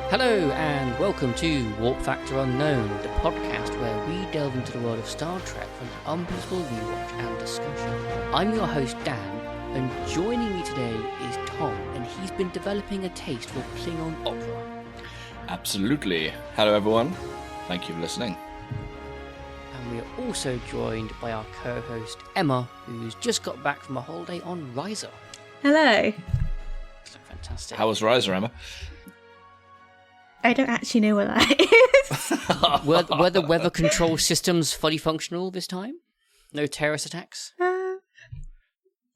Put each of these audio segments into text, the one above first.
Hello and welcome to Warp Factor Unknown, the podcast where we delve into the world of Star Trek for an unpeaceful rewatch and discussion. I'm your host Dan, and joining me today is Tom, and he's been developing a taste for Klingon opera. Absolutely. Hello everyone, thank you for listening. And we are also joined by our co-host Emma, who's just got back from a holiday on Riser. Hello. So fantastic. How was Riser, Emma? I don't actually know what that is. Were the weather control systems fully functional this time? No terrorist attacks?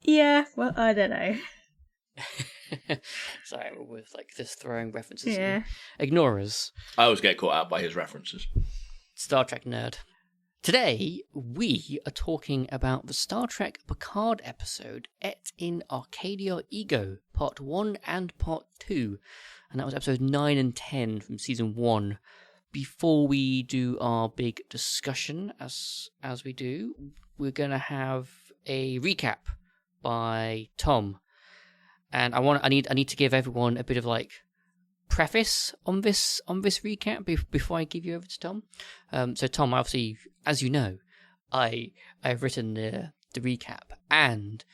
Yeah, well, I don't know. Sorry, we're with just throwing references. Yeah. Ignore us. I always get caught out by his references. Star Trek nerd. Today, we are talking about the Star Trek Picard episode Et in Arcadia Ego, Part 1 and Part 2. And that was episodes 9 and 10 from Season 1. Before we do our big discussion, as we do, we're going to have a recap by Tom. And I need to give everyone a bit of preface on this recap before I give you over to Tom. So Tom, obviously, as you know, I've written the recap, and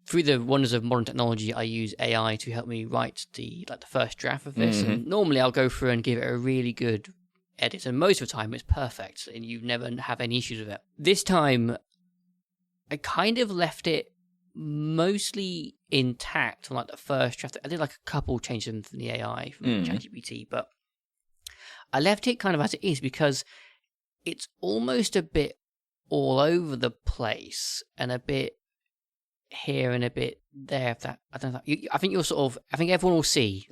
through the wonders of modern technology, I use AI to help me write the first draft of this. Mm-hmm. And normally I'll go through and give it a really good edit, and most of the time it's perfect, and you never have any issues with it. This time, I kind of left it mostly intact on the first draft. I did a couple changes from the AI from ChatGPT, but I left it kind of as it is because it's almost a bit all over the place and a bit here and a bit there. If that, I don't know. I think everyone will see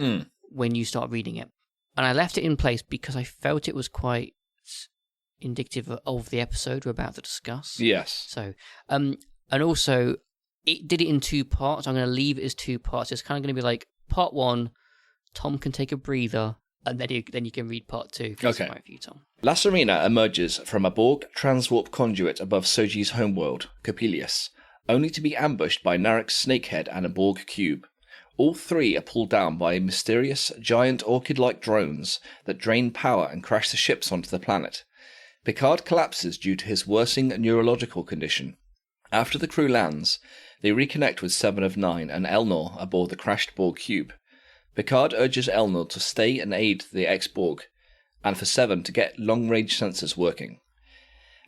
when you start reading it. And I left it in place because I felt it was quite indicative of the episode we're about to discuss. Yes. So, and also, it did it in two parts. I'm going to leave it as two parts. It's kind of going to be part one, Tom can take a breather, and then you can read part two. Okay. Right for you, Tom. La Serena emerges from a Borg transwarp conduit above Soji's homeworld, Coppelius, only to be ambushed by Narek's snakehead and a Borg cube. All three are pulled down by mysterious, giant orchid-like drones that drain power and crash the ships onto the planet. Picard collapses due to his worsening neurological condition. After the crew lands, they reconnect with 7 of 9 and Elnor aboard the crashed Borg cube. Picard urges Elnor to stay and aid the ex-Borg, and for 7 to get long-range sensors working.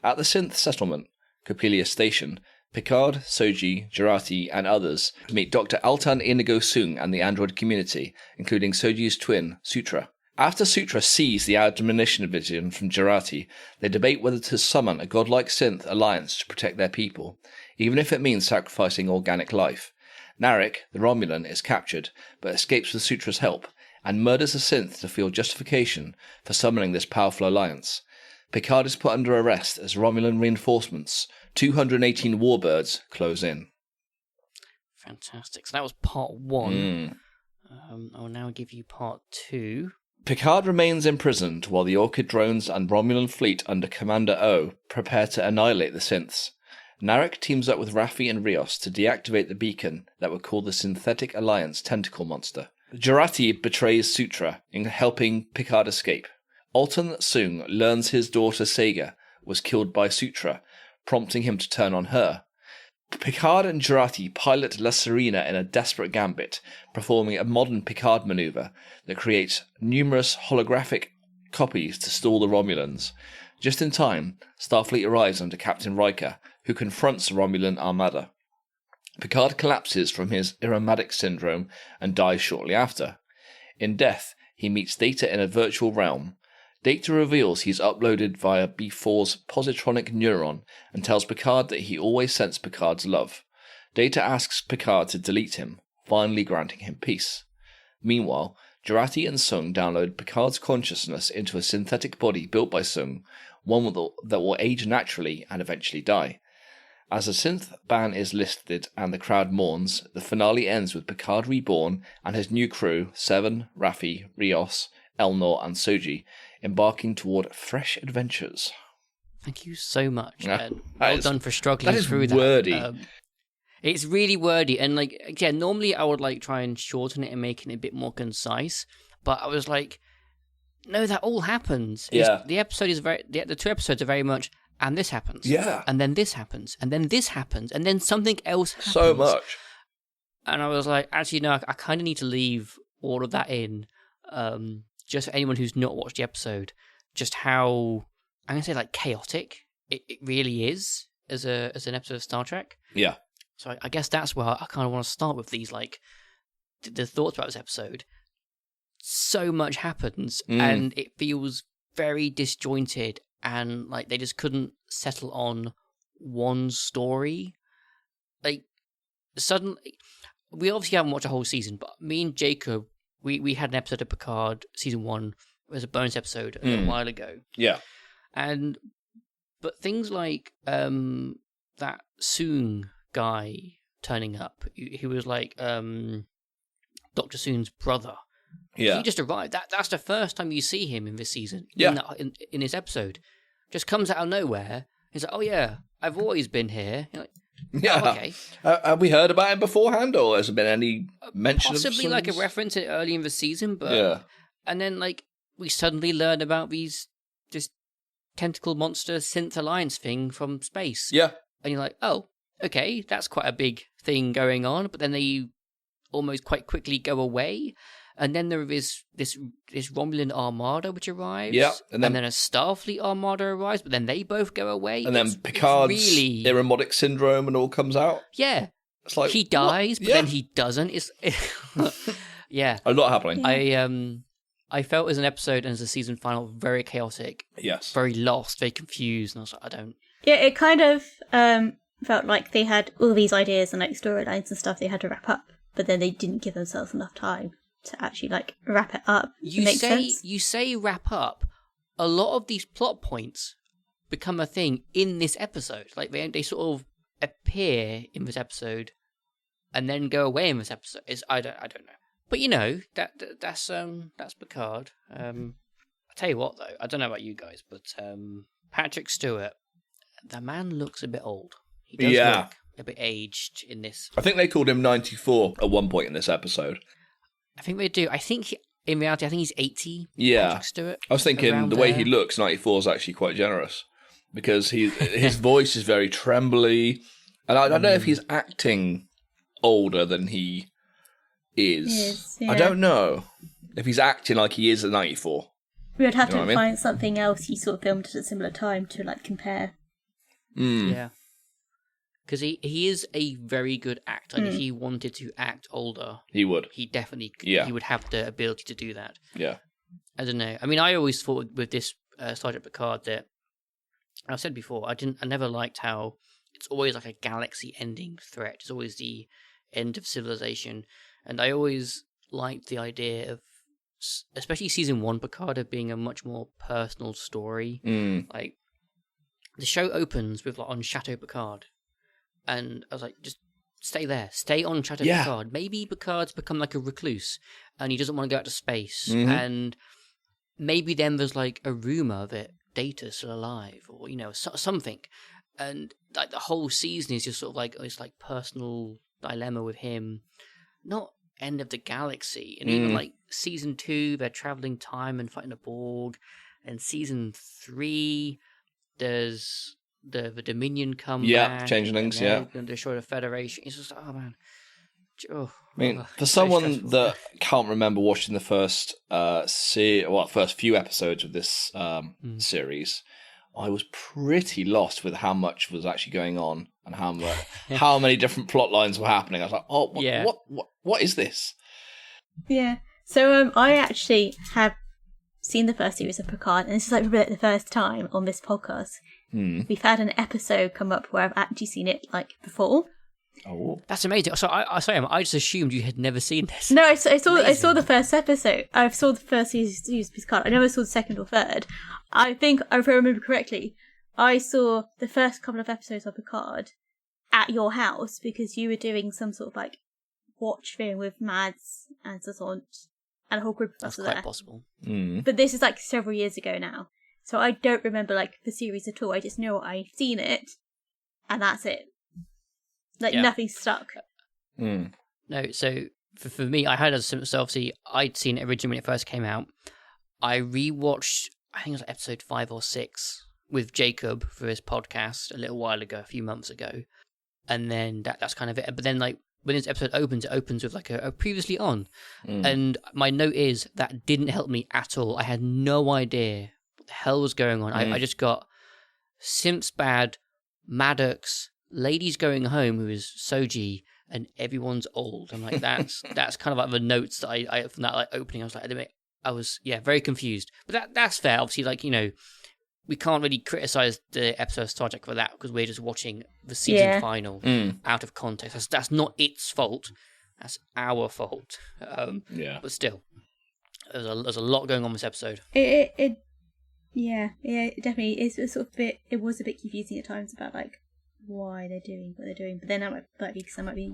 At the synth settlement, Coppelius Station, Picard, Soji, Jurati, and others meet Dr. Altan Inigo Sung and the android community, including Soji's twin, Sutra. After Sutra sees the admonition vision from Jurati, they debate whether to summon a godlike synth alliance to protect their people, even if it means sacrificing organic life. Narek, the Romulan, is captured, but escapes with Sutra's help, and murders a synth to feel justification for summoning this powerful alliance. Picard is put under arrest as Romulan reinforcements, 218 warbirds, close in. Fantastic. So that was part one. I'll now give you part two. Picard remains imprisoned while the Orchid drones and Romulan fleet under Commander O prepare to annihilate the synths. Narek teams up with Raffi and Rios to deactivate the beacon that would call the Synthetic Alliance Tentacle Monster. Jurati betrays Sutra in helping Picard escape. Altan Sung learns his daughter Sega was killed by Sutra, prompting him to turn on her. Picard and Jurati pilot La Serena in a desperate gambit, performing a modern Picard maneuver that creates numerous holographic copies to stall the Romulans. Just in time, Starfleet arrives under Captain Riker, who confronts the Romulan armada. Picard collapses from his Irumadic syndrome and dies shortly after. In death, he meets Data in a virtual realm. Data reveals he's uploaded via B4's positronic neuron and tells Picard that he always sensed Picard's love. Data asks Picard to delete him, finally granting him peace. Meanwhile, Jurati and Sung download Picard's consciousness into a synthetic body built by Sung, one that will age naturally and eventually die. As a synth ban is listed and the crowd mourns, the finale ends with Picard reborn and his new crew, Seven, Raffi, Rios, Elnor and Soji, embarking toward fresh adventures. Thank you so much. Yeah, well done for struggling through that. Wordy. It's really wordy, and normally I would try and shorten it and making it a bit more concise, but I was no, that all happens. Yeah. The episode is the 2 episodes are very much, and this happens. Yeah. And then this happens. And then this happens. And then something else happens. So much. And I was like, actually, no, I kind of need to leave all of that in. Just for anyone who's not watched the episode, just how, I'm going to say, like, chaotic it really is as an episode of Star Trek. Yeah. So I guess that's where I kind of want to start with these, like, the thoughts about this episode. So much happens, and it feels very disjointed, and, like, they just couldn't settle on one story. Like, suddenly, we obviously haven't watched a whole season, but me and Jacob, we had an episode of Picard season 1 as a bonus episode a little while ago. Yeah. But things like that Soong guy turning up, he was like Dr. Soong's brother. Yeah. He just arrived. That's the first time you see him in this season. Yeah. In this episode, just comes out of nowhere. He's like, "Oh yeah, I've always been here." You're like, Yeah. oh, okay. Have we heard about him beforehand, or has there been any mention of Possibly like a reference early in the season, but Yeah. and then like we suddenly learn about this tentacle monster synth alliance thing from space. Yeah. And you're like, oh, okay, that's quite a big thing going on. But then they almost quite quickly go away. And then there is this Romulan armada which arrives. Yeah. And then a Starfleet armada arrives, but then they both go away. And then It's Picard's really... Irremotic syndrome and all comes out. Yeah. It's like he dies, what? but then he doesn't. It's yeah. A lot happening. I felt as an episode and as a season final very chaotic, Yes. very lost, very confused, and I was like, I don't. Yeah, it kind of felt like they had all these ideas and like storylines and stuff they had to wrap up, but then they didn't give themselves enough time to actually like wrap it up. You say wrap up. A lot of these plot points become a thing in this episode. Like they sort of appear in this episode and then go away in this episode. I don't know. But you know that's Picard. I tell you what though, I don't know about you guys, but Patrick Stewart, the man looks a bit old. He does look a bit aged in this. I think they called him 94 at one point in this episode. I think they do. I think in reality, I think he's 80. Yeah. Patrick Stewart. I was thinking around the way there. he looks, 94 is actually quite generous because his voice is very trembly, and I don't know if he's acting older than he is. Yeah. I don't know if he's acting like he is at 94. We would have You know to what I mean? find something else he sort of filmed at a similar time to like compare. Yeah. Because he is a very good actor, and if he wanted to act older, He would. he definitely could, Yeah. he would have the ability to do that. Yeah. I don't know. I mean, I always thought with this Star Trek Picard that I've said before, I never liked how it's always like a galaxy-ending threat. It's always the end of civilization, and I always liked the idea of, especially season 1 Picard, of being a much more personal story. Like the show opens with like on Chateau Picard. And I was like, just stay there. Stay on Chateau Picard. Maybe Picard's become like a recluse and he doesn't want to go out to space. And maybe then there's like a rumor that Data's still alive or, you know, something. And like the whole season is just sort of like this like personal dilemma with him. Not end of the galaxy. And even like season 2, they're traveling time and fighting a Borg. And season 3, there's... The Dominion come back. Changelings, and destroy the Federation. It's just, oh man. Oh, I mean, for so someone stressful. that can't remember watching the first first few episodes of this series, I was pretty lost with how much was actually going on and how many different plot lines were happening. I was like, oh, what is this? Yeah. So I actually have seen the first series of Picard, and this is like the first time on this podcast we've had an episode come up where I've actually seen it like before. Oh, That's amazing. So I just assumed you had never seen this. No, I saw the first episode. I saw the first series of Picard. I never saw the second or third. I think, if I remember correctly, I saw the first couple of episodes of Picard at your house because you were doing some sort of like watch thing with Mads and Sazont and a whole group of us That's were quite there. possible. But this is like several years ago now. So I don't remember like the series at all. I just know I've seen it and that's it. Like nothing stuck. No, so for me, I had so obviously I'd seen it originally when it first came out. I rewatched, I think it was like episode 5 or 6 with Jacob for his podcast a little while ago, a few months ago. And then that's kind of it. But then, like, when this episode opens, it opens with like a previously on. And my note is that didn't help me at all. I had no idea what the hell was going on. I just got Simps bad, Maddox, ladies going home, who is Soji, and everyone's old. I'm like, that's kind of like the notes that I from that like opening. I was like, I was very confused. But that's fair. Obviously, like, you know, we can't really criticize the episode of Star Trek for that because we're just watching the season final out of context. That's not its fault. That's our fault. But still, there's a lot going on this episode. It definitely is sort of it was a bit confusing at times about like why they're doing what they're doing, but then that might be because I might be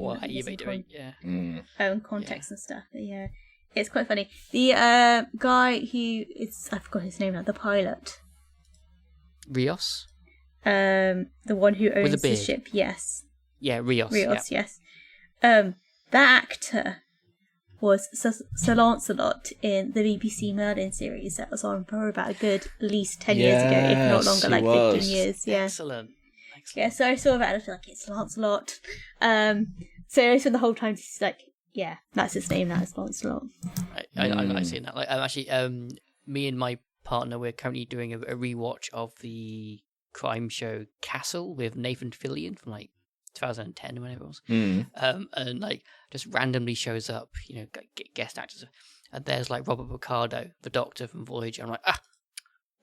own context and stuff. But yeah, it's quite funny. The guy who I forgot his name now. The pilot. Rios? The one who owns the ship, yes. Yeah, Rios, yes. That actor was Sir Lancelot in the BBC Merlin series that was on for about a good at least 10 years ago, if not longer, like 15 years. Yeah. Excellent. Yeah, so I saw that and I feel like it's Lancelot. So I spent the whole time just like, yeah, that's his name, that is Lancelot. I've seen that. Like, actually, me and my partner, we're currently doing a rewatch of the crime show Castle with Nathan Fillion from like 2010 or whatever it was. And like just randomly shows up, you know, guest actors, and there's like Robert Picardo, the Doctor from Voyager. I'm like,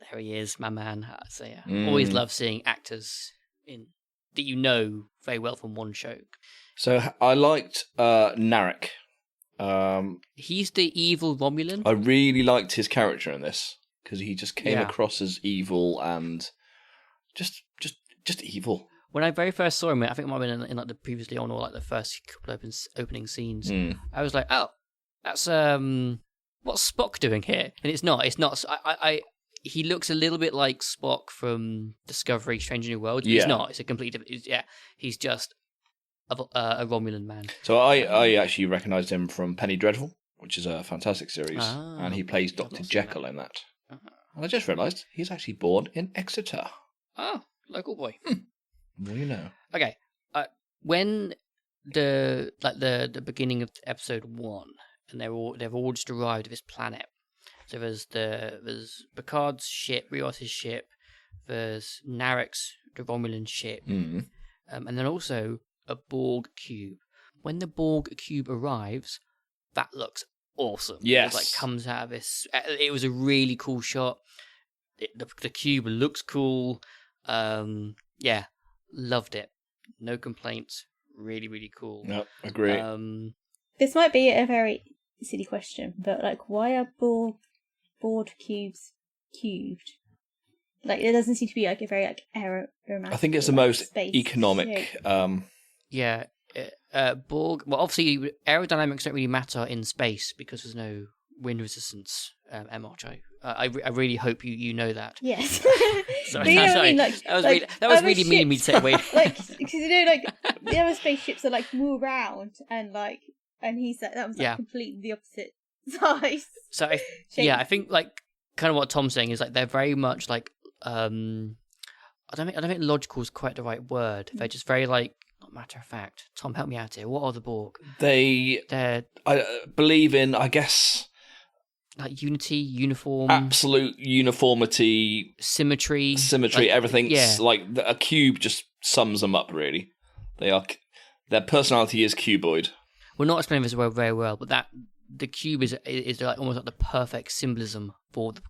there he is, my man. So yeah, always love seeing actors in that you know very well from one show. So I liked Narek. He's the evil Romulan. I really liked his character in this because he just came across as evil and just evil. When I very first saw him, I think it might have been in like the previously on or like the first couple of opening scenes. I was like, oh, that's what's Spock doing here? And it's not. He looks a little bit like Spock from Discovery: Strange New Worlds. He's not. It's a complete different. He's just a Romulan man. So I actually recognised him from Penny Dreadful, which is a fantastic series, and he plays Dr. Jekyll in that. And I just realised he's actually born in Exeter. Oh, local boy. Well, you know. Okay, when the beginning of episode 1, and they've all just arrived at this planet. So there's Picard's ship, Rios' ship, there's Narek's, the Romulan ship, and then also a Borg cube. When the Borg cube arrives, that looks awesome. Yes. It like comes out of this. It was a really cool shot. The cube looks cool. Yeah, loved it. No complaints. Really, really cool. Yep, agree. This might be a very silly question, but like, why are Borg cubes cubed? Like, there doesn't seem to be like a very like aerodynamic. I think it's the most economic. Yeah. Borg. Well, obviously, aerodynamics don't really matter in space because there's no wind resistance. MRJ. I really hope you know that. Yes. Sorry. That was really mean of me to say. Wait. Like, because you know, like the other spaceships are like move around and he said that was like completely the opposite size. So I think like kind of what Tom's saying is like they're very much like I don't think logical is quite the right word. They're just very like not matter of fact. Tom, help me out here. What are the Borg? I believe in, I guess, like unity, uniform, absolute uniformity, symmetry, like, everything. Yeah. Like a cube just sums them up. Really, their personality is cuboid. We're not explaining this very well, but that the cube is like almost like the perfect symbolism for the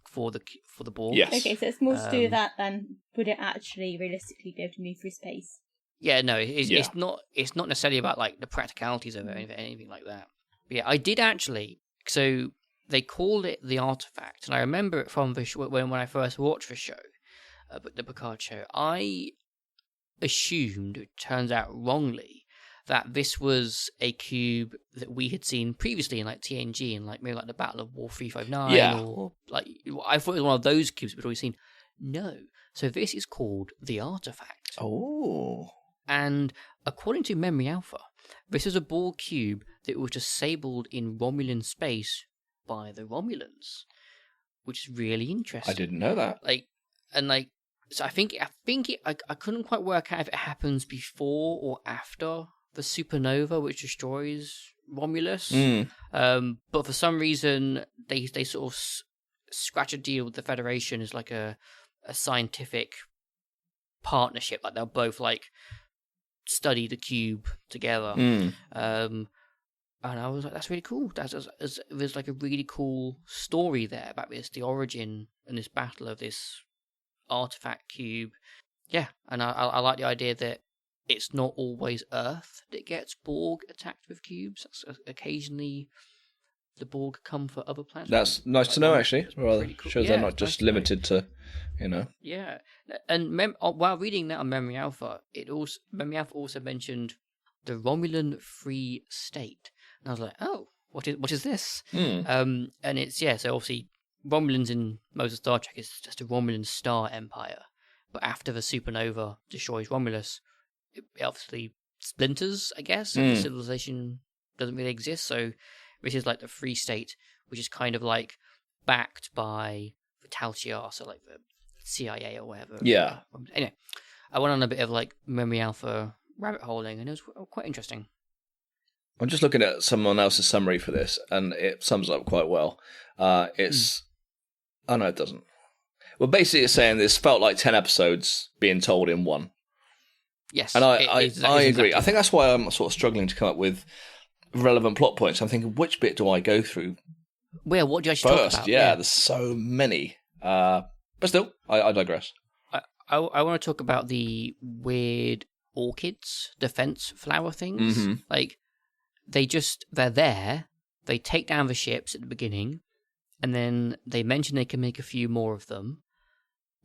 Borg. Yes. Okay, so it's more to do with that than would it actually realistically be able to move through space? Yeah, no, it's not necessarily about like the practicalities of it or anything like that. But yeah, I did actually. So they called it the artifact, and I remember it from the when I first watched the show, the Picard show. I assumed, it turns out wrongly, that this was a cube that we had seen previously in like TNG and like maybe like the Battle of War 359 or like I thought it was one of those cubes we'd always seen. No, so this is called the artifact. Oh. And according to Memory Alpha, this is a Borg cube that was disabled in Romulan space by the Romulans, which is really interesting. I didn't know that. So I couldn't quite work out if it happens before or after the supernova, which destroys Romulus. But for some reason, they sort of scratch a deal with the Federation as like a scientific partnership. Like they'll both like study the cube together. And I was like, that's really cool. There's like a really cool story there about the origin and this battle of this artifact cube. Yeah, and I like the idea that it's not always Earth that gets Borg attacked with cubes. Occasionally the Borg come for other planets. That's nice to know, actually. Well, cool. shows they're not just limited to, Yeah, and while reading that on Memory Alpha, Memory Alpha also mentioned the Romulan Free State, and I was like, oh, what is this? And it's so obviously Romulans in most of Star Trek is just a Romulan star empire, but after the supernova destroys Romulus, it obviously splinters, I guess, and the civilization doesn't really exist. So this is like the Free State, which is kind of like backed by the Tal Shiar, so like the CIA or whatever. Yeah. Anyway, I went on a bit of like Memory Alpha rabbit holing, and it was quite interesting. I'm just looking at someone else's summary for this, and it sums up quite well. It's... Oh, no, it doesn't. Well, basically it's saying this felt like 10 episodes being told in one. Yes. And I agree. Exactly. I think that's why I'm sort of struggling to come up with relevant plot points. I'm thinking, which bit do I go through well, what do you actually first? talk about? Yeah, there's so many. But still, I digress. I want to talk about the weird orchids, defense flower things. Mm-hmm. Like, they're there, they take down the ships at the beginning, and then they mention they can make a few more of them,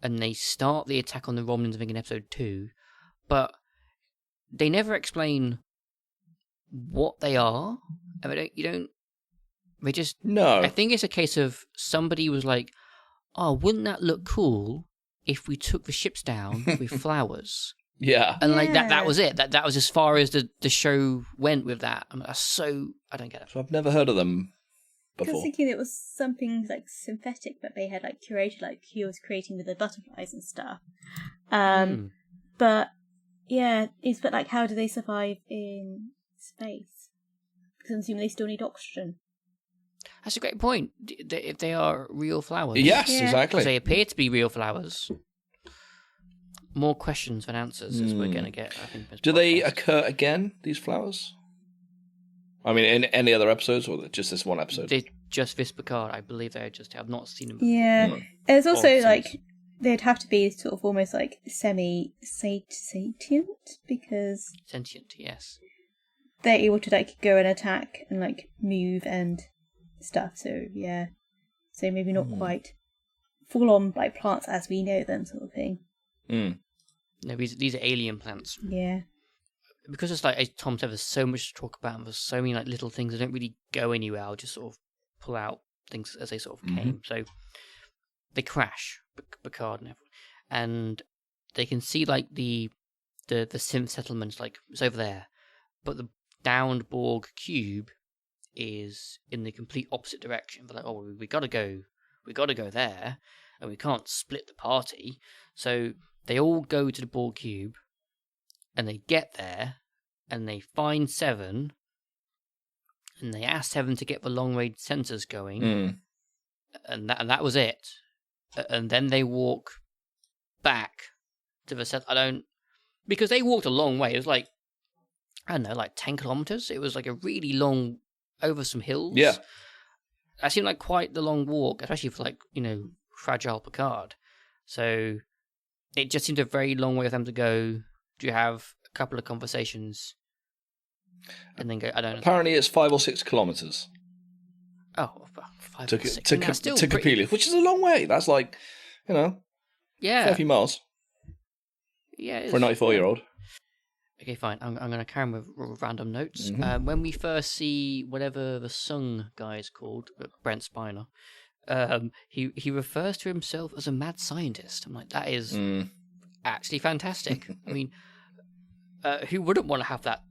and they start the attack on the Romulans, I think, in episode 2, but they never explain what they are. I mean, they just... No. I think it's a case of somebody was like, oh, wouldn't that look cool if we took the ships down with flowers? Yeah. And like that was it. That was as far as the show went with that. I mean, I don't get it. So I've never heard of them I was before. thinking it was something like synthetic that they had like curated, like he was creating with the butterflies and stuff. But yeah, but like, how do they survive in space? Because I'm assuming they still need oxygen. That's a great point. If they are real flowers. Yes, Yeah. exactly. Because they appear to be real flowers. More questions than answers as we're going to get, I think. Do they occur again, these flowers? I mean, in any other episodes, or just this one episode? Just this Picard, I believe they just have not seen them. Yeah. It's also Or like, they'd have to be sort of almost like semi-sentient, because Sentient, yes. they're able to like go and attack and like move and stuff. So yeah, so maybe not quite full on like plants as we know them, sort of thing. No, these are alien plants. Yeah. Because it's like, as Tom said, there's so much to talk about, and there's so many like little things that don't really go anywhere. I'll just sort of pull out things as they sort of came. So they crash Picard and they can see like the synth settlements, like it's over there, but the downed Borg cube is in the complete opposite direction. They're like, oh, we gotta go there, and we can't split the party. So they all go to the Borg cube, and they get there, and they find Seven, and they ask Seven to get the long-range sensors going, and that was it. And then they walk back to the set. Because they walked a long way. It was like, I don't know, like 10 kilometers. It was like a really long, over some hills. Yeah. That seemed like quite the long walk, especially for like, fragile Picard. So it just seemed a very long way for them to go. Do you have a couple of conversations and then go? I don't know. Apparently, it's 5 or 6 kilometers. Oh, 5 to or 6. to, That's still to pretty... Copelia, which is a long way. That's like, yeah, fair few miles. Yeah, for a 94-year-old. Okay, fine. I'm going to carry on with random notes. When we first see whatever the Sung guy is called, Brent Spiner, he refers to himself as a mad scientist. I'm like, that is actually fantastic. I mean, who wouldn't want to have that,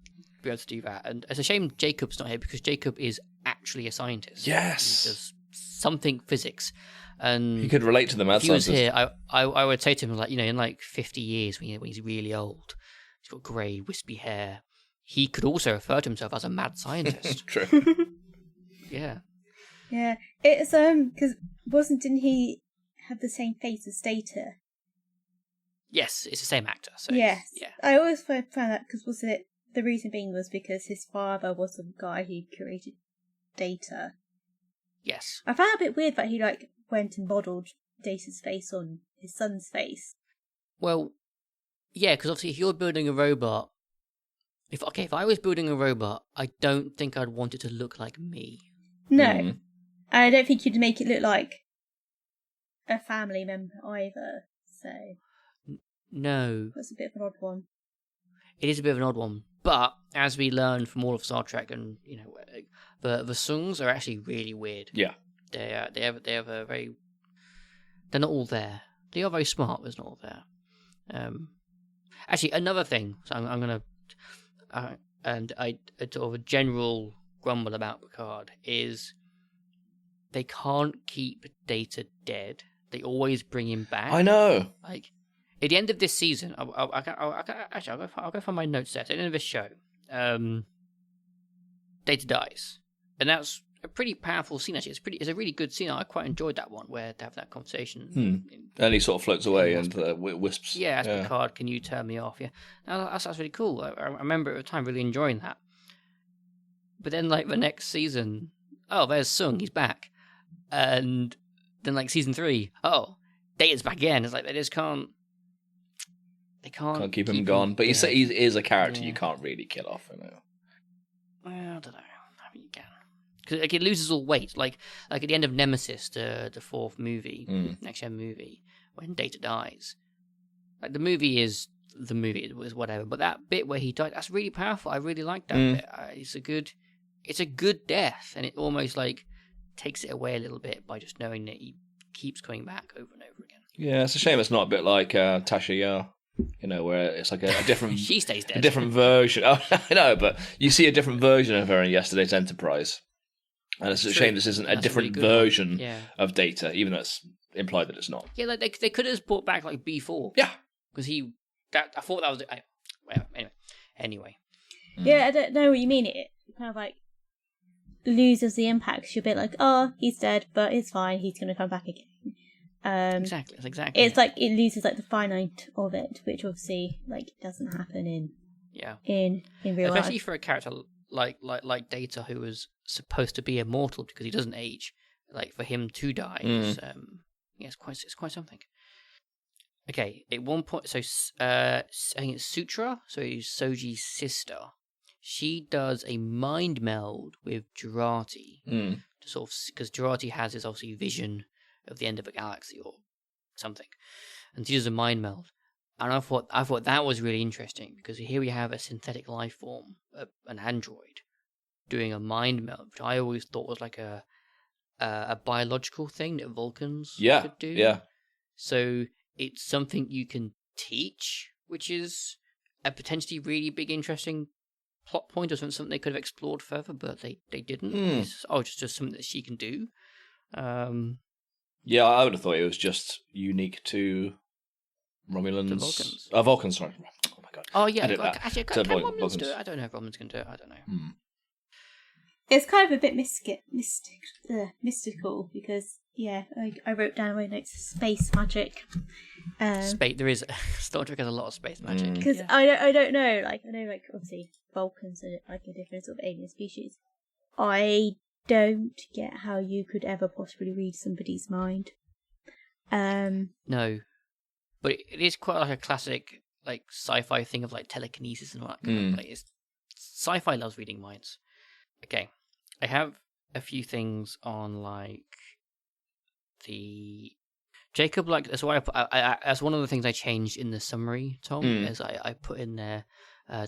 be able to do that? And it's a shame Jacob's not here, because Jacob is actually a scientist. Yes. He does something physics. And He could relate to them as if he was scientists. here, I would say to him, like, in like 50 years, when he's really old, he's got grey, wispy hair, he could also refer to himself as a mad scientist. True. Yeah. Yeah, it's because didn't he have the same face as Data? Yes, it's the same actor. So Yes. yeah. I always found that because the reason being was because his father was the guy who created Data. Yes. I found it a bit weird that he like went and modelled Data's face on his son's face. Well, yeah, because obviously if you're building a robot, if I was building a robot, I don't think I'd want it to look like me. No, Mm. I don't think you'd make it look like a family member either. So No. that's a bit of an odd one. It is a bit of an odd one, but as we learned from all of Star Trek, and the songs are actually really weird. Yeah. They have a very. They're not all there. They are very smart, but it's not all there. Actually, another thing. So I'm gonna, and I sort of a general grumble about Picard is they can't keep Data dead. They always bring him back. I know. Like, at the end of this season, I'll go find my notes there. So at the end of this show, Data dies, and that's a pretty powerful scene. Actually, it's a really good scene. I quite enjoyed that one where they have that conversation. And he sort of floats away and wisps. Yeah, as Picard, can you turn me off? Yeah, that's really cool. I remember at the time really enjoying that. But then, like the next season, oh, there's Sung, he's back, and then like season 3, oh, Data's back again. It's like they just can't. They can't keep him gone. But he is a character you Yeah. can't really kill off. You know. Well, I don't know. I mean, you can. Because like, it loses all weight. Like at the end of Nemesis, the 4th movie, next gen movie, when Data dies. Like the movie is whatever, but that bit where he died, that's really powerful. I really like that bit. It's a good death, and it almost like takes it away a little bit by just knowing that he keeps coming back over and over again. Yeah, it's a shame it's not a bit like Tasha Yar. Where it's like a different. She stays dead. A different version. Oh, I know, but you see a different version of her in Yesterday's Enterprise, and it's a shame this isn't a different version of Data, even though it's implied that it's not. Yeah, like they could have just brought back like B4. Yeah, because I thought that was. Anyway. Yeah, I don't know what you mean. It kind of like loses the impact. You're a bit like, oh, he's dead, but it's fine. He's going to come back again. Exactly. It's like it loses like the finite of it, which obviously like doesn't happen in real life. Especially for a character like Data, who was supposed to be immortal because he doesn't age. Like for him to die, it's quite something. Okay, at one point, so I think it's Sutra, so Soji's sister. She does a mind meld with Jurati to sort of, because Jurati has this obviously vision of the end of a galaxy or something, and she does a mind meld. And I thought that was really interesting because here we have a synthetic life form, an android, doing a mind meld, which I always thought was like a biological thing that Vulcans could do. Yeah. So it's something you can teach, which is a potentially really big, interesting plot point or something they could have explored further, but they didn't. It's, just something that she can do. Yeah, I would have thought it was just unique to Romulans. To Vulcans. Vulcans, sorry. Oh my god. Oh yeah, Actually, can Romulans do it? I don't know if Romulans can do it. I don't know. It's kind of a bit mystical because I wrote down my notes space magic. There is Star Trek has a lot of space magic because I don't know. Like I know, like obviously Vulcans are like a different sort of alien species. I don't get how you could ever possibly read somebody's mind. No, but it is quite like a classic like sci-fi thing of like telekinesis and all that kind of like. Sci-fi loves reading minds. Okay, I have a few things on like the Jacob. Like that's why that's one of the things I changed in the summary, Tom. Is I put in there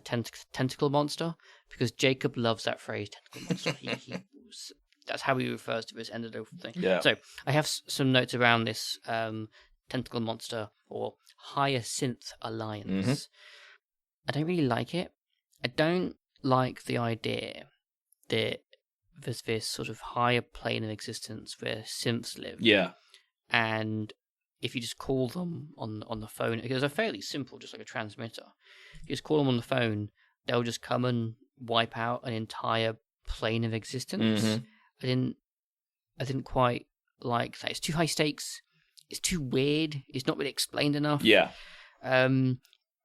tentacle monster because Jacob loves that phrase tentacle monster. That's how he refers to his ended thing. Yeah. So I have some notes around this tentacle monster or Hyacinth Alliance. I don't really like it. I don't like the idea that there's this sort of higher plane of existence where synths live. Yeah. and if you just call them on the phone, because they're fairly simple, just like a transmitter. If you just call them on the phone, they'll just come and wipe out an entire plane of existence. Mm-hmm. I didn't quite like that. It's too high stakes. It's too weird. It's not really explained enough. Yeah.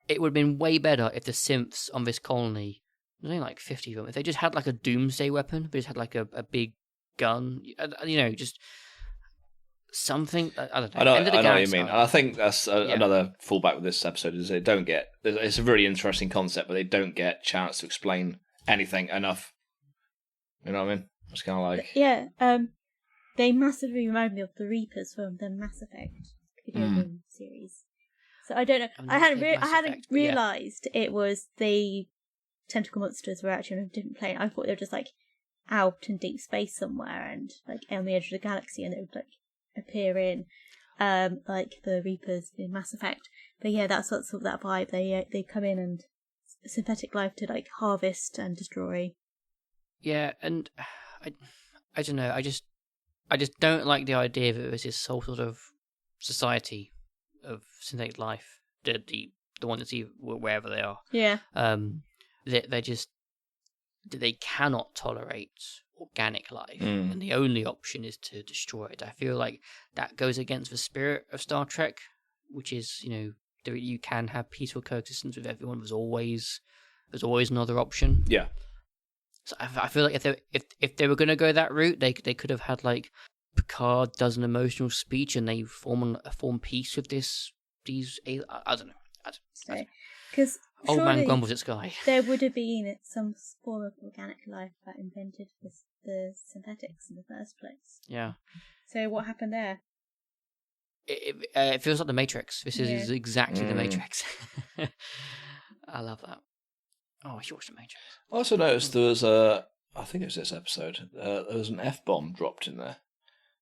It would have been way better if the synths on this colony, there's only like 50 of them, if they just had like a doomsday weapon, they just had like a big gun, just something. I don't know. I know what you mean. And I think that's another fallback with this episode is they don't get. It's a really interesting concept, but they don't get a chance to explain anything enough. You know what I mean? It's kind of like they massively remind me of the Reapers from the Mass Effect video game series. So I don't know. I hadn't realised it was the tentacle monsters were actually on a different plane. I thought they were just like out in deep space somewhere and like on the edge of the galaxy, and they would like appear in like the Reapers in Mass Effect. But yeah, that's sort of that vibe. They come in and synthetic life to like harvest and destroy. Yeah, and I don't know. I just don't like the idea that there's this whole sort of society of synthetic life, the one that's wherever they are. Yeah. They cannot tolerate organic life, and the only option is to destroy it. I feel like that goes against the spirit of Star Trek, which is you can have peaceful coexistence with everyone. There's always another option. Yeah. So I feel like if they were going to go that route, they could have had like Picard does an emotional speech and they form peace with these. I don't know. Because old man grumbles at sky. There would have been some form of organic life that invented the synthetics in the first place. Yeah. So what happened there? It feels like the Matrix. This is exactly the Matrix. I love that. Oh, I watched the Matrix. I also noticed there was I think it was this episode, there was an F-bomb dropped in there.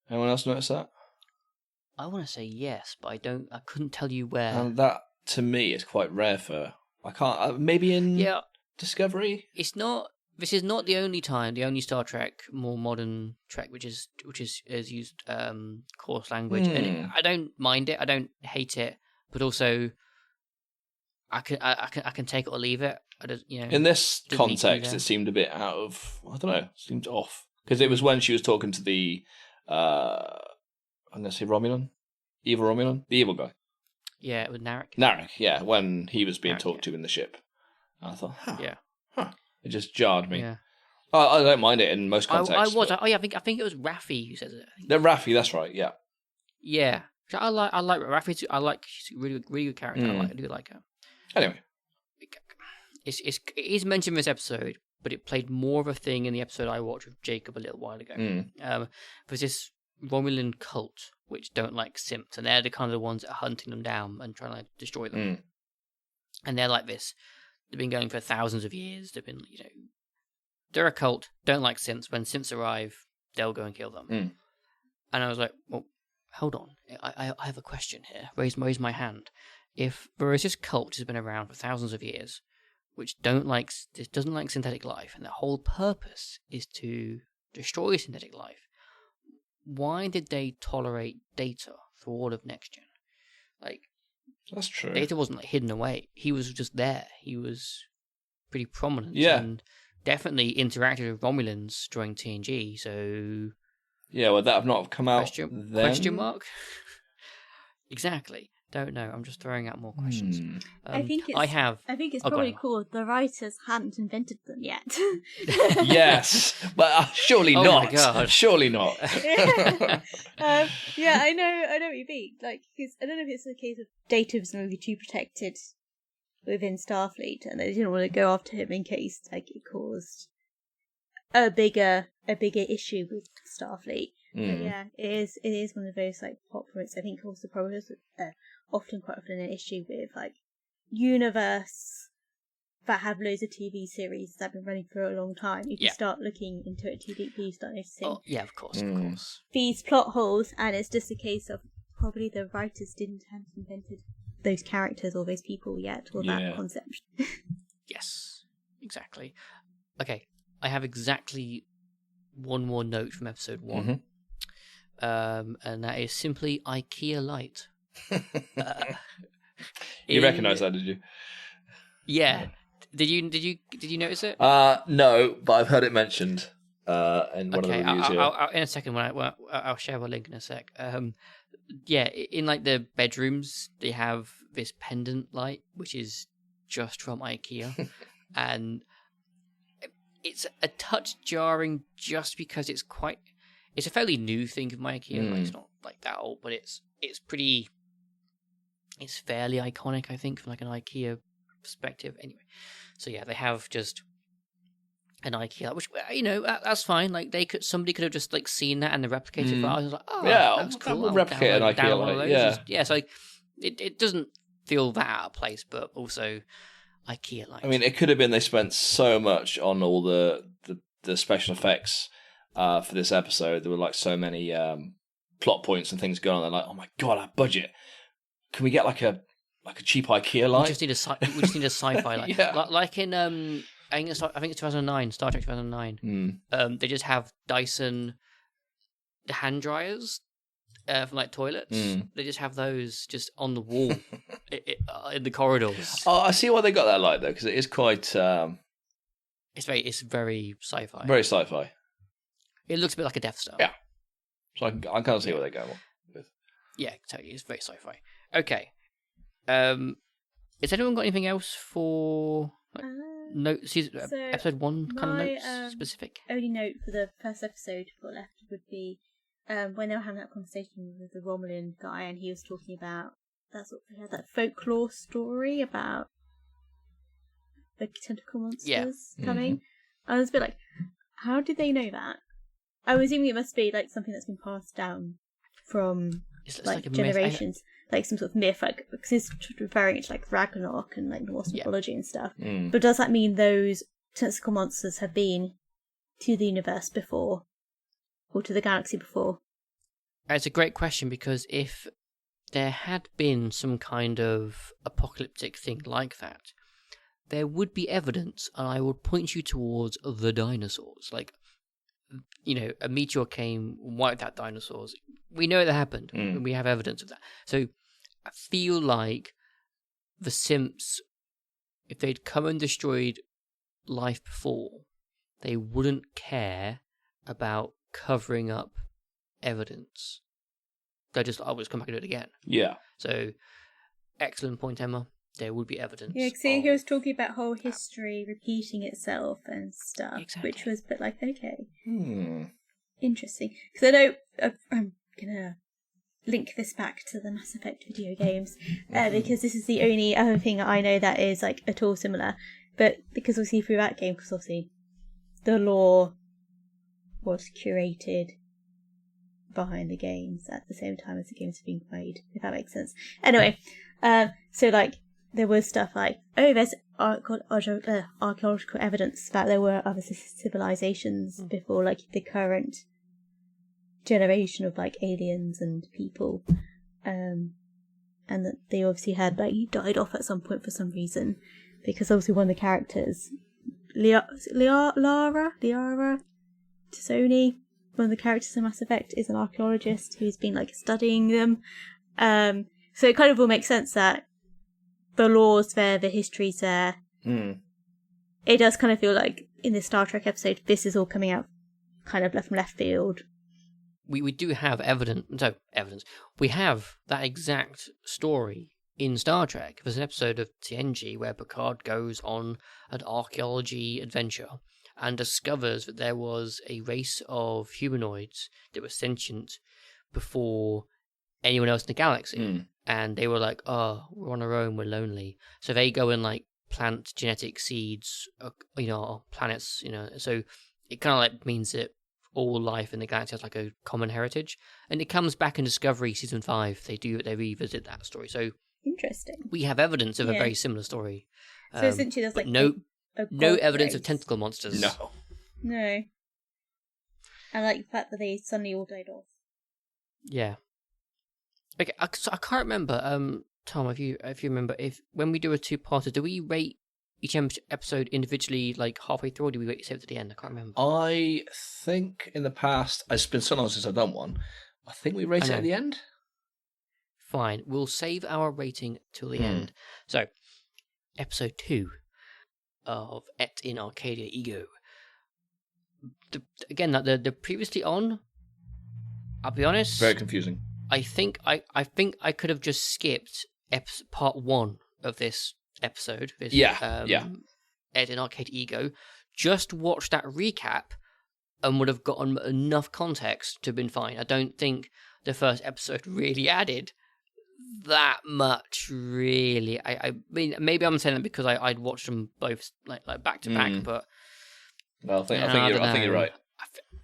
Anyone else notice that? I want to say yes, but I couldn't tell you where. And that, to me, is quite rare for, I can't, maybe in Discovery? This is not the only Star Trek, more modern Trek, which has used coarse language. And I don't mind it, I don't hate it, but also I can take it or leave it. In this context, it seemed a bit out of, I don't know, seemed off. Because it was when she was talking to the, I'm going to say Romulan? Evil Romulan? The evil guy. Yeah, it was Narek. Narek, yeah, when he was being talked to in the ship. And I thought, it just jarred me. Yeah. I don't mind it in most contexts. I think it was Raffi who says it. Raffi, that's right, yeah. Yeah. I like Raffi too. She's a really, really good character. I do like her. Anyway. It is mentioned in this episode, but it played more of a thing in the episode I watched with Jacob a little while ago. There's this Romulan cult which don't like synths, and they're the kind of the ones that are hunting them down and trying to destroy them. And they're like this. They've been going for thousands of years. They've been, they're a cult, don't like synths. When synths arrive, they'll go and kill them. And I was like, well, hold on. I have a question here. Raise my hand. If there is this cult which has been around for thousands of years, which doesn't like synthetic life, and their whole purpose is to destroy synthetic life, why did they tolerate Data for all of Next Gen? Like, that's true. Data wasn't like hidden away. He was just there. He was pretty prominent. Yeah. And definitely interacted with Romulans during TNG. So yeah, would that have not come out? Question mark? Exactly. Don't know. I'm just throwing out more questions. I think it's probably cool. The writers hadn't invented them yet. Yes, but surely not. Oh my God. Surely not. Yeah, I know what you mean. Like, because I don't know if it's the case of Data was maybe too protected within Starfleet, and they didn't want to go after him in case like it caused a bigger issue with Starfleet. But yeah, it is one of those like plot points. I think also probably is quite often an issue with like universe that have loads of TV series that have been running for a long time. If you start looking into it too deeply, you start noticing. Oh, yeah, of course. These plot holes, and it's just a case of probably the writers didn't have invented those characters or those people yet, or that concept. Yes, exactly. Okay, I have exactly one more note from episode 1. and that is simply IKEA Light. You recognise that, did you? Yeah. Did you notice it? No, but I've heard it mentioned in one of the reviews here. I'll, in a second, I'll share a link in a sec. Yeah, in like the bedrooms, they have this pendant light, which is just from IKEA, and it's a touch jarring just because it's a fairly new thing of my IKEA. Like, it's not like that old, but it's fairly iconic, I think, from like an IKEA perspective. Anyway, so yeah, they have just an IKEA, which, you know, that's fine. Like somebody could have just like seen that and they replicated it. I was like, oh yeah, that's cool. we'll replicate an IKEA light. Yeah, so like, it doesn't feel that out of place, but also IKEA light. I mean, it could have been they spent so much on all the special effects for this episode. There were like so many plot points and things going on. They're like, oh my god, our budget. Can we get like a cheap IKEA light? We just need a sci-fi light. Yeah. Like in I think it's 2009, Star Trek 2009. They just have Dyson hand dryers from like toilets. They just have those just on the wall in the corridors. Oh, I see why they got that light though, because it is quite. It's very sci-fi. Very sci-fi. It looks a bit like a Death Star. Yeah. So I kind of see where they're going with. Yeah, totally. It's very sci-fi. Okay. Has anyone got anything else for notes? Episode 1 kind of notes specific? Only note for the first episode got left would be when they were having that conversation with the Romulan guy, and he was talking about that folklore story about the tentacle monsters coming. Mm-hmm. I was a bit like, how did they know that? I was assuming it must be like something that's been passed down from like generations, like some sort of myth, like because he's referring it to like Ragnarok and like Norse mythology and stuff. But does that mean those tentacle monsters have been to the universe before, or to the galaxy before? It's a great question, because if there had been some kind of apocalyptic thing like that, there would be evidence, and I would point you towards the dinosaurs. Like, you know, a meteor came, wiped out dinosaurs. We know that happened, and we have evidence of that. So I feel like the Simps, if they'd come and destroyed life before, they wouldn't care about covering up evidence. They're just, I'll just come back and do it again. Yeah. So, excellent point, Emma. There would be evidence. Yeah, see, he was talking about whole history repeating itself and stuff, exactly. Which was a bit like, okay. Interesting. Because I know, I'm going to link this back to the Mass Effect video games, because this is the only other thing I know that is like at all similar. But because we see through that game, because obviously the lore was curated behind the games at the same time as the games are being played, if that makes sense. Anyway, so like there was stuff like, oh, there's archaeological evidence that there were other civilizations before like the current generation of like aliens and people, and that they obviously had like died off at some point for some reason, because obviously one of the characters, Liara Tassoni, one of the characters in Mass Effect, is an archaeologist who's been like studying them. So it kind of all makes sense that the lore's there, the history's there. It does kind of feel like in this Star Trek episode, this is all coming out kind of from left field. We do have evidence. We have that exact story in Star Trek. There's an episode of TNG where Picard goes on an archaeology adventure and discovers that there was a race of humanoids that were sentient before anyone else in the galaxy. And they were like, oh, we're on our own, we're lonely. So they go and like plant genetic seeds, planets, so it kind of like means that all life in the galaxy has like a common heritage. And it comes back in Discovery Season 5. They revisit that story. So interesting. We have evidence of a very similar story. So essentially there's like no evidence race. of tentacle monsters. No. I like the fact that they suddenly all died off. Yeah. Okay, so I can't remember, Tom, if you remember, when we do a two-parter, do we rate each episode individually, like halfway through, or do we save it to the end? I can't remember. I think in the past, it's been so long since I've done one, I think we rate it know. at the end. Fine, we'll save our rating till the end. So, episode 2 of Et in Arcadia Ego. Again, the previously on, I'll be honest, Very confusing. I think I could have just skipped part 1 of this episode. This, Et in Arcadia Ego. Just watch that recap and would have gotten enough context to have been fine. I don't think the first episode really added that much, really. I mean, maybe I'm saying that because I'd watched them both like back to back, but well, I think you're right.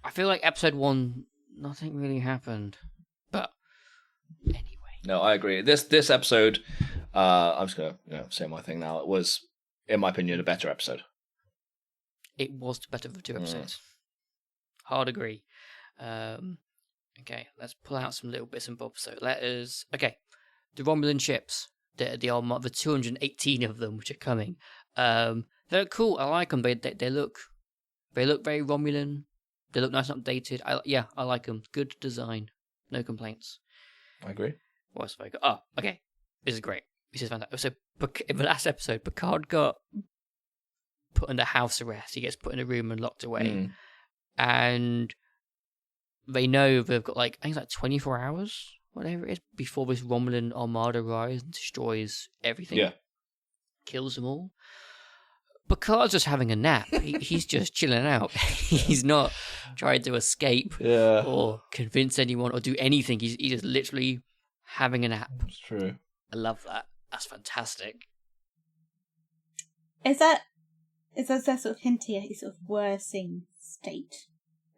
I feel like episode 1, nothing really happened, but anyway. No, I agree. This episode, I'm just gonna say my thing now. It was, in my opinion, a better episode. It was better for 2 episodes. Hard agree. Okay, let's pull out some little bits and bobs. So the Romulan ships, the 218 of them which are coming. They're cool. I like them. They look very Romulan. They look nice and updated. I like them. Good design. No complaints. I agree. What else have I got? Oh, okay. This is great. This is fantastic. So in the last episode, Picard got put under house arrest. He gets put in a room and locked away. And they know they've got I think it's 24 hours, whatever it is, before this Romulan armada arrives and destroys everything. Yeah. Kills them all. Picard's just having a nap. He's just chilling out. He's not trying to escape or convince anyone or do anything. He's just literally having a nap. That's true. I love that. That's fantastic. Is that sort of hinting at his sort of worsening state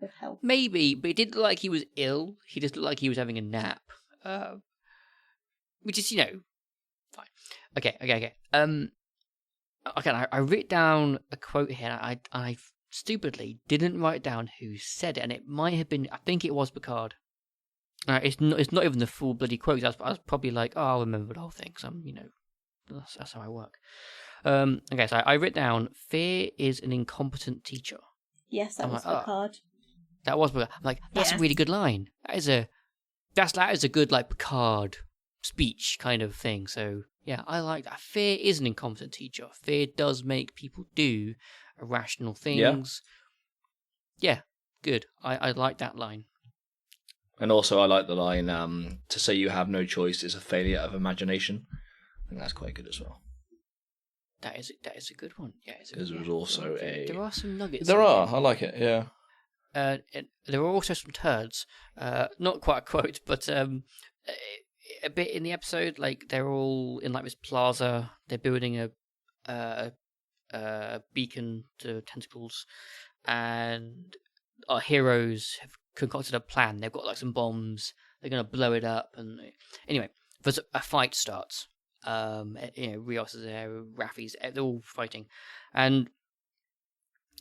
of health? Maybe, but it didn't look like he was ill. He just looked like he was having a nap. Which is, fine. Okay. I wrote down a quote here. I stupidly didn't write down who said it, and it might have been. I think it was Picard. It's not even the full bloody quote. I was probably like, oh, I'll remember the whole thing. Because that's how I work. Okay, so I wrote down, fear is an incompetent teacher. Yes, that was Picard. That was Picard. I'm like, that's a really good line. That is a good Picard speech kind of thing. So yeah, I like that. Fear is an incompetent teacher. Fear does make people do irrational things. Yeah, good. I like that line. And also I like the line, to say you have no choice is a failure of imagination. I think that's quite good as well. That is a good one. Yeah, because there was also there are some nuggets. There are. I like it. Yeah. There are also some turds. Not quite a quote, but a bit in the episode. They're all in this plaza. They're building a beacon to tentacles, and our heroes have concocted a plan. They've got some bombs. They're going to blow it up, and anyway, there's a fight starts. Rios is there, Raffi's, they're all fighting, and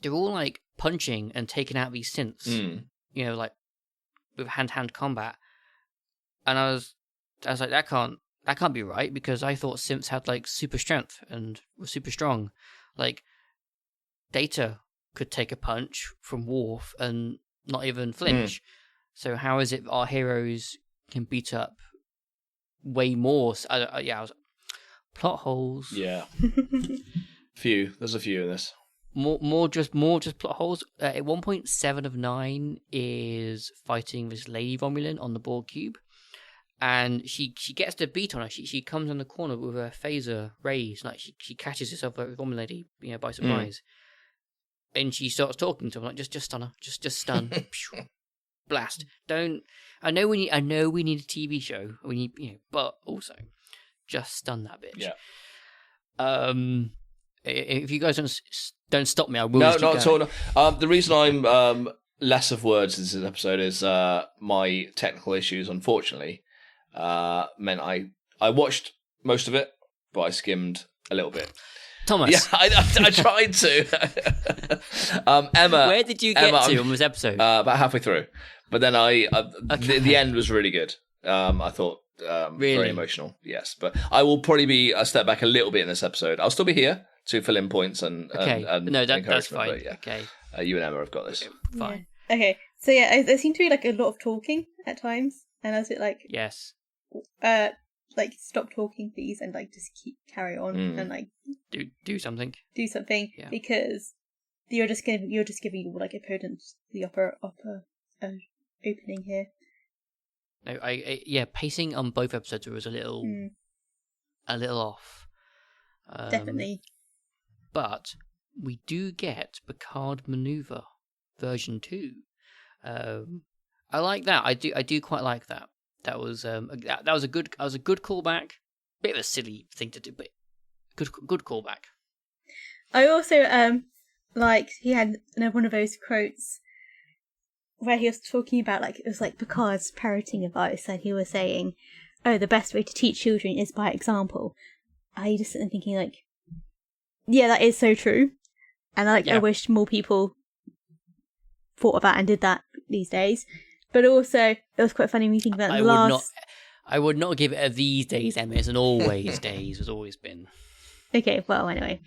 they're all punching and taking out these synths, with hand-to-hand combat. And I was like, that can't be right, because I thought synths had super strength and were super strong. Data could take a punch from Worf and not even flinch. So how is it our heroes can beat up way more? I was plot holes. Yeah. There's a few in this. More just plot holes. At one point, 7 of 9 is fighting this lady Romulan on the Borg cube, and she gets the beat on her. She comes on the corner with her phaser raised, she catches herself with Romulan lady, by surprise, and she starts talking to him just stun her, just stun, blast. I know we need a TV show. We need, but also just stun that bitch. Yeah. If you guys don't stop me, I will. No, not at all. The reason I'm less of words in this episode is my technical issues, unfortunately, meant I watched most of it, but I skimmed a little bit. Thomas. Yeah, I tried to. Emma. Where did you get to on this episode? About halfway through. But then the end was really good. I thought very emotional, yes. But I will probably be a step back a little bit in this episode. I'll still be here to fill in points and no, that's fine. But yeah, okay, you and Emma have got this. Fine. Okay, So yeah, there seemed to be like a lot of talking at times, and I was a bit like, Yes. like stop talking, please, and like just carry on and like Do something. do something because you're just giving your like opponents the upper opening here. No, pacing on both episodes was a little off. Definitely. But we do get Picard Maneuver version 2. I like that. I do quite like that. That was a good callback. Bit of a silly thing to do, but good callback. I also like he had one of those quotes where he was talking about like it was like Picard's parenting advice, and he was saying, "Oh, the best way to teach children is by example." I just sitting thinking like, yeah, that is so true, and I wish more people thought of that and did that these days. But also, it was quite funny me thinking about I would not give it a these days, Emma. It's an always days. Has always been. Okay, well, anyway.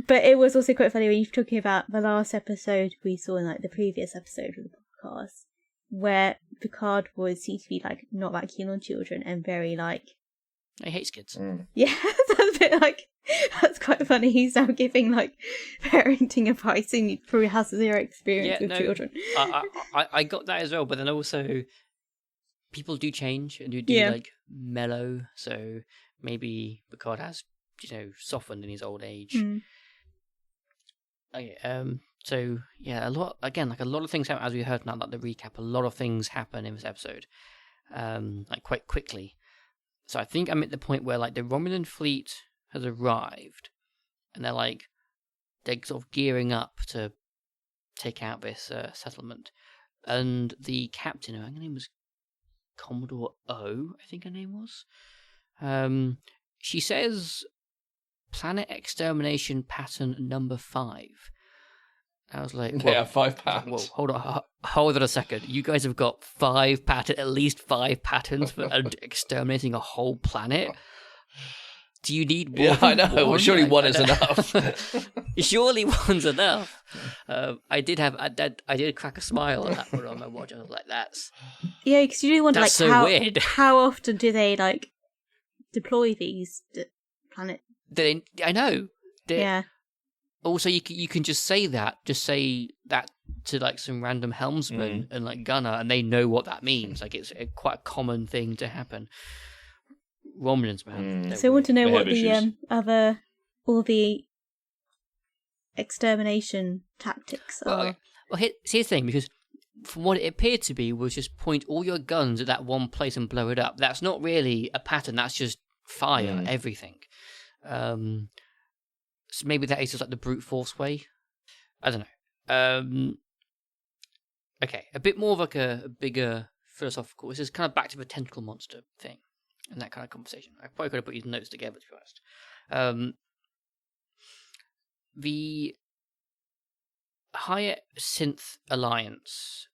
But it was also quite funny when you're talking about the last episode we saw in like the previous episode of the podcast, where Picard seemed to be like not that keen on children and very like he hates kids. Yeah, that's a bit like that's quite funny. He's now giving like parenting advice and he probably has zero experience with children. I got that as well, but then also people do change and do like mellow, so maybe Picard has softened in his old age. Okay, so yeah, a lot of things happen, as we heard now, like the recap. A lot of things happen in this episode, like quite quickly. So I think I'm at the point where like the Romulan fleet has arrived, and they're sort of gearing up to take out this settlement. And the captain, her name was Commodore O, I think her name was. She says planet extermination pattern number 5. I was like, well, 5 patterns. Whoa, hold on a second. You guys have got at least 5 patterns for exterminating a whole planet. Do you need more? Yeah, I know. Well, surely one is enough. Surely one's enough. I did crack a smile at that one on my watch. I was like, that's because you do wonder that's like so weird. How often do they like deploy these planet? I know. Yeah. Also, you can just say that to like some random helmsman and like gunner, and they know what that means. Like it's quite a common thing to happen. Romulans, man. So I want to know what the all the extermination tactics are. Well, here's the thing, because from what it appeared to be was just point all your guns at that one place and blow it up. That's not really a pattern. That's just fire everything. So maybe that is just like the brute force way. I don't know. Okay, a bit more of like a bigger philosophical. This is kind of back to the tentacle monster thing and that kind of conversation. I probably could have put these notes together, to be honest. The Higher Synth Alliance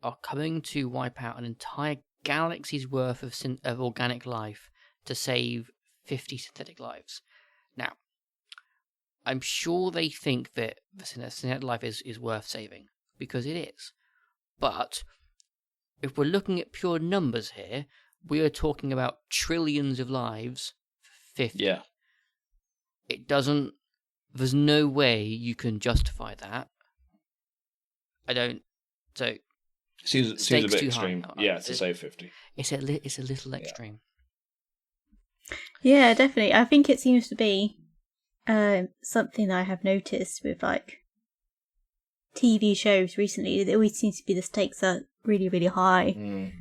are coming to wipe out an entire galaxy's worth of organic life to save 50 synthetic lives. Now, I'm sure they think that the synthetic life is worth saving, because it is. But if we're looking at pure numbers here, we are talking about trillions of lives for 50. Yeah. It doesn't... There's no way you can justify that. I don't... So... Seems a bit extreme. Yeah, to save 50. It's a little extreme. Yeah, definitely. I think it seems to be something that I have noticed with like TV shows recently. It always seems to be the stakes are really, really high.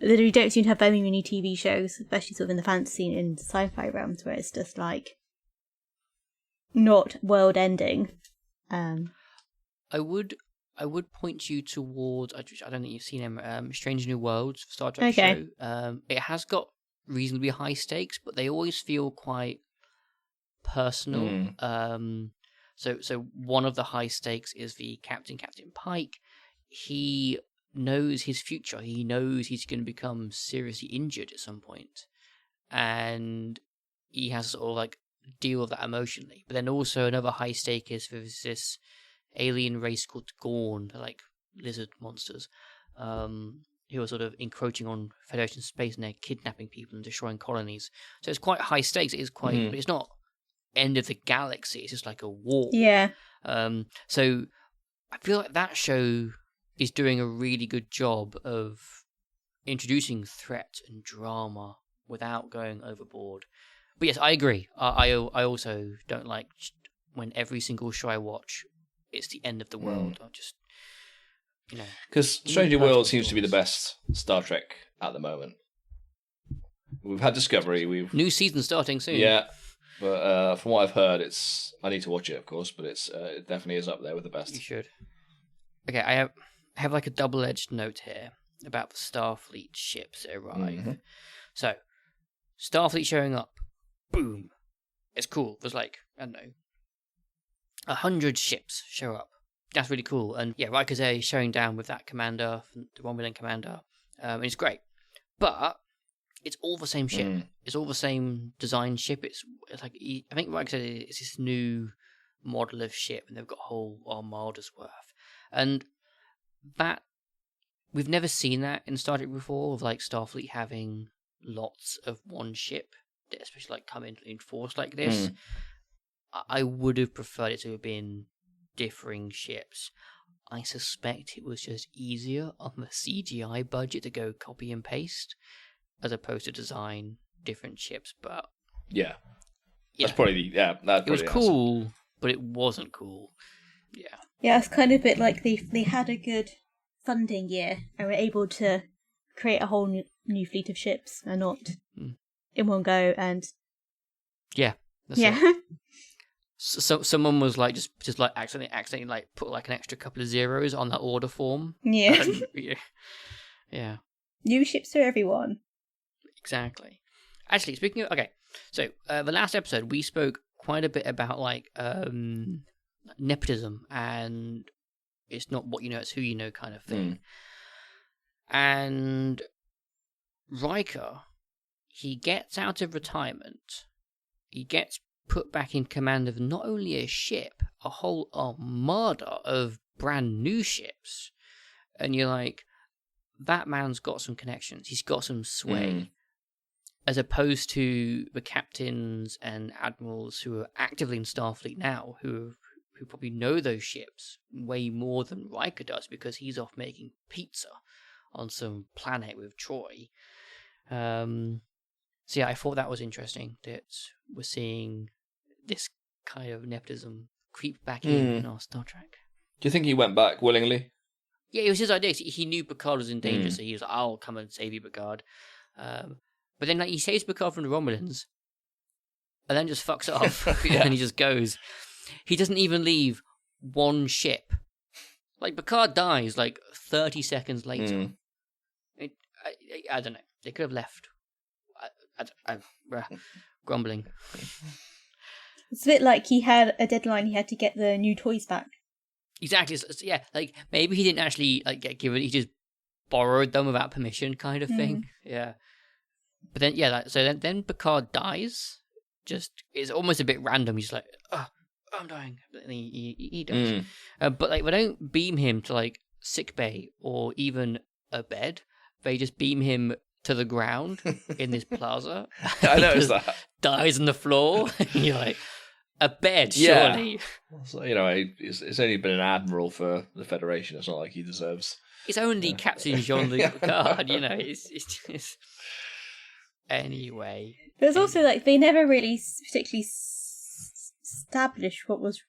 We don't seem to have very many TV shows, especially sort of in the fantasy and sci-fi realms, where it's just like not world-ending. I would point you towards. I don't think you've seen him. Strange New Worlds, Star Trek show. It has got reasonably high stakes, but they always feel quite personal. So one of the high stakes is the Captain Pike. He knows his future. He knows he's going to become seriously injured at some point, and he has to sort of like deal with that emotionally. But then also another high stake is for this alien race called Gorn, they're like lizard monsters, who are sort of encroaching on Federation space, and they're kidnapping people and destroying colonies. So it's quite high stakes. It is quite, but it's not end of the galaxy. It's just like a war. Yeah. So I feel like that show is doing a really good job of introducing threat and drama without going overboard. But yes, I agree. I also don't like when every single show I watch, it's the end of the world. I just, because Strange New Worlds seems to be the best Star Trek at the moment. We've had Discovery. New season starting soon. Yeah, but from what I've heard, I need to watch it, of course, but it definitely is up there with the best. You should. Okay, I have like a double-edged note here about the Starfleet ships that arrive. So, Starfleet showing up, boom, it's cool. There's like, I don't know, 100 ships show up. That's really cool. And yeah, Riker's there showing down with that commander, the Romulan commander, and it's great. But it's all the same ship. It's all the same design ship. It's like, I think Riker said it's this new model of ship, and they've got a whole armada's worth. And that, we've never seen that in Star Trek before, of like Starfleet having lots of one ship, especially like come in force like this. I would have preferred it to have been differing ships. I suspect it was just easier on the CGI budget to go copy and paste as opposed to design different ships. But yeah. That's probably it was cool, but it wasn't cool. Yeah, it's kind of a bit like they had a good funding year and were able to create a whole new fleet of ships and not in one go. And that's it. So someone was like just like accidentally like put like an extra couple of zeros on that order form. Yeah. Yeah. New ships for everyone. Exactly. Actually, speaking of, so the last episode we spoke quite a bit about like nepotism and it's not what you know, it's who you know kind of thing. And Riker, he gets out of retirement. He gets put back in command of not only a ship, a whole armada of brand new ships. And you're like, that man's got some connections. He's got some sway. As opposed to the captains and admirals who are actively in Starfleet now, who probably know those ships way more than Riker does because he's off making pizza on some planet with Troy. So yeah, I thought that was interesting that we're seeing this kind of nepotism creep back in our Star Trek. Do you think he went back willingly? Yeah, it was his idea. He knew Picard was in danger, so he was like, I'll come and save you, Picard. But then like he saves Picard from the Romulans, and then just fucks it off, and he just goes. He doesn't even leave one ship. Like, Picard dies like 30 seconds later. I don't know. They could have left. Grumbling. It's a bit like he had a deadline. He had to get the new toys back. Exactly. So, yeah, like maybe he didn't actually like get given. He just borrowed them without permission, kind of thing. Yeah. But then, so then Picard dies. Just it's almost a bit random. He's like, oh, I'm dying. And he dies. But like, they don't beam him to like sick bay or even a bed. They just beam him to the ground in this plaza. I noticed that. Dies on the floor. You're like, a bed, surely. So, it's only been an admiral for the Federation. It's not like he deserves. It's only Captain Jean-Luc Picard, It's just... Anyway. There's also like they never really particularly established what was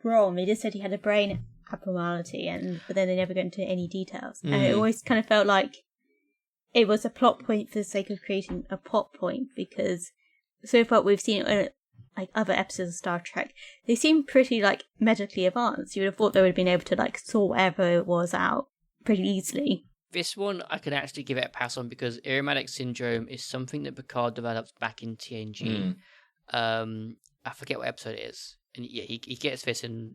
wrong. They just said he had a brain abnormality, but then they never got into any details. And it always kind of felt like it was a plot point for the sake of creating a plot point, because so far we've seen like other episodes of Star Trek, they seem pretty like medically advanced. You would have thought they would have been able to like sort whatever it was out pretty easily. This one I could actually give it a pass on because Irumodic syndrome is something that Picard developed back in TNG. I forget what episode it is. And yeah, he gets this and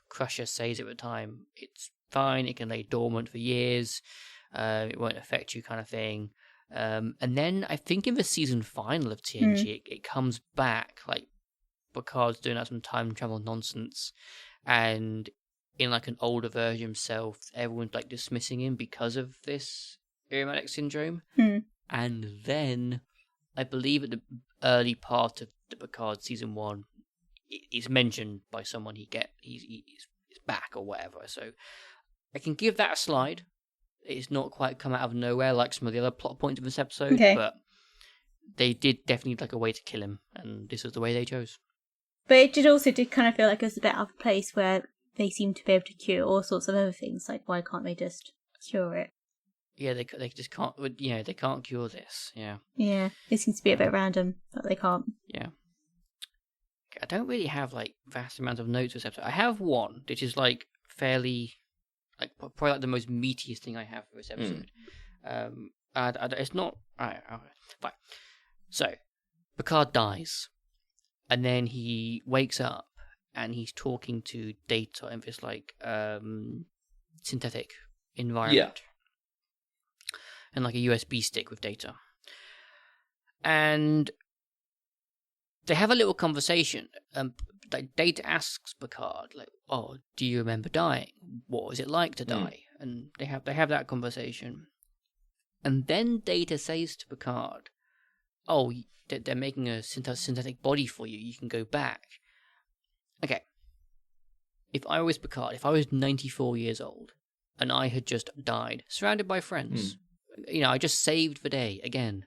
Crusher says at the time, it's fine, it can lay dormant for years, it won't affect you kind of thing. And then I think in the season final of TNG, it comes back, like Picard's doing some time travel nonsense, and in like an older version himself, everyone's like dismissing him because of this Irumodic syndrome. And then I believe at the early part of the Picard season 1, it's mentioned by someone he's back or whatever. So I can give that a slide. It's not quite come out of nowhere like some of the other plot points of this episode, but they did definitely like a way to kill him, and this was the way they chose. But it did kind of feel like it was a bit out of place where they seem to be able to cure all sorts of other things. Like, why can't they just cure it? Yeah, they just can't. They can't cure this. Yeah. Yeah, it seems to be a bit random that they can't. Yeah. I don't really have like vast amounts of notes for this episode. I have one, which is like fairly, like probably like the most meatiest thing I have for this episode. It's not. Alright, fine. So, Picard dies, and then he wakes up, and he's talking to Data in this like synthetic environment. Yeah. And like a USB stick with Data. And they have a little conversation. Like Data asks Picard, like, "Oh, do you remember dying? What was it like to die?" And they have that conversation. And then Data says to Picard, "Oh, they're making a synthetic body for you. You can go back." Okay. If I was Picard, if I was 94 years old, and I had just died, surrounded by friends, I just saved the day again,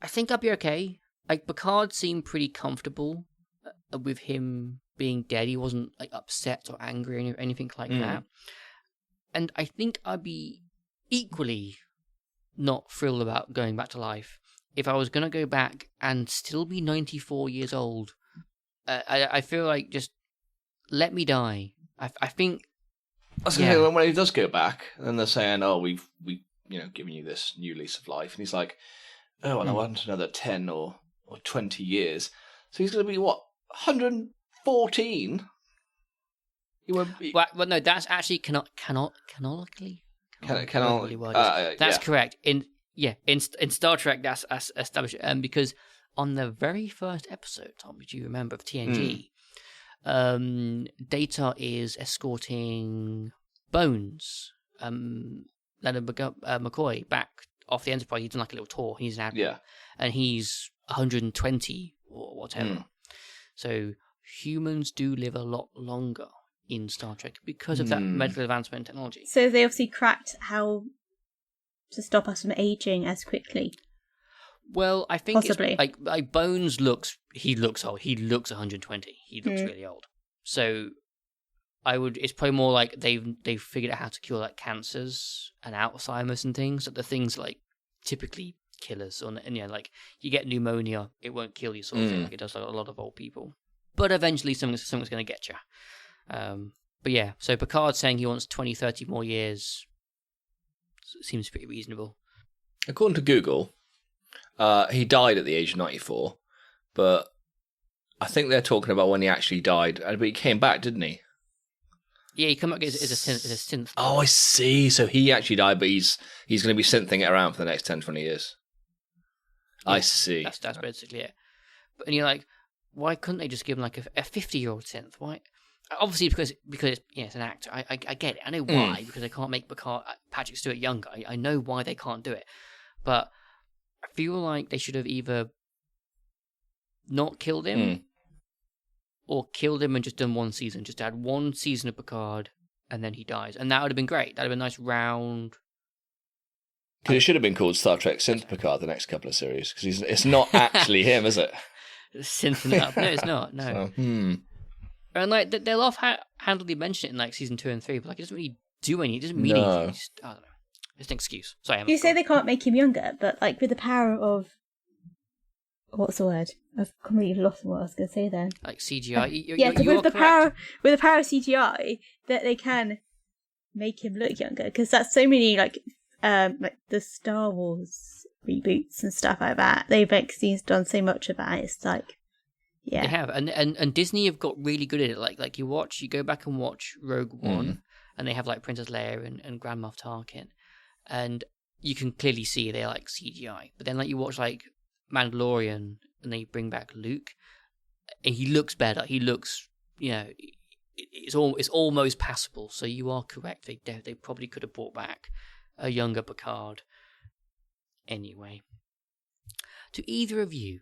I think I'd be okay. Like, Picard seemed pretty comfortable with him being dead. He wasn't like upset or angry or anything like that. And I think I'd be equally not thrilled about going back to life if I was going to go back and still be 94 years old. I feel like just let me die. I think. When he does go back, then they're saying, "Oh, we've given you this new lease of life," and he's like, "Oh, and I want another 10 or 20 years." So he's going to be what, 114? He won't be. Well, no, that's actually canonically. That's correct. In Star Trek, that's established. Because on the very first episode, Tom, do you remember, of TNG? Data is escorting Bones, Leonard McCoy, back off the Enterprise. He's done like a little tour. He's an admiral, and he's 120 or whatever. So humans do live a lot longer in Star Trek because of that medical advancement and technology. So they obviously cracked how to stop us from aging as quickly. Well, I think possibly. It's like Bones looks old. He looks 120. He looks really old. So it's probably more like they've figured out how to cure like cancers and Alzheimer's and things. That the things like typically kill us, like you get pneumonia, it won't kill you sort of thing, like it does like a lot of old people. But eventually something's going to get you. But yeah, so Picard saying he wants 20, 30 more years seems pretty reasonable. According to Google, he died at the age of 94, but I think they're talking about when he actually died. But he came back, didn't he? Yeah, he came back as a synth. Oh, I see. So he actually died, but he's going to be synthing it around for the next 10, 20 years. Yeah, I see. That's basically it. And you're like, why couldn't they just give him like a 50-year-old synth? Why? Obviously, because it's an actor. I get it. I know why, because they can't make Patrick Stewart younger. I know why they can't do it. But I feel like they should have either not killed him or killed him and just done one season. Just had one season of Picard and then he dies. And that would have been great. That would have been a nice round. Because it should have been called Star Trek Synth Picard the next couple of series. Because it's not actually him, is it? Synthing it up. No, it's not. No. So, And like they'll offhandedly mention it in like season 2 and 3, but like it doesn't really do anything. It doesn't mean anything. I don't know. It's an excuse. Sorry, you say they can't make him younger, but like with the power of what's the word? I've completely lost what I was going to say then. Like CGI. With the power of CGI, that they can make him look younger, because that's so many like the Star Wars reboots and stuff like that. They've done so much of that. It's like. Yeah. They have, and Disney have got really good at it. Like you go back and watch Rogue One, and they have like Princess Leia and Grand Moff Tarkin, and you can clearly see they're like CGI. But then like you watch like Mandalorian, and they bring back Luke, and he looks better. He looks, it's almost passable. So you are correct. They probably could have brought back a younger Picard. Anyway, do either of you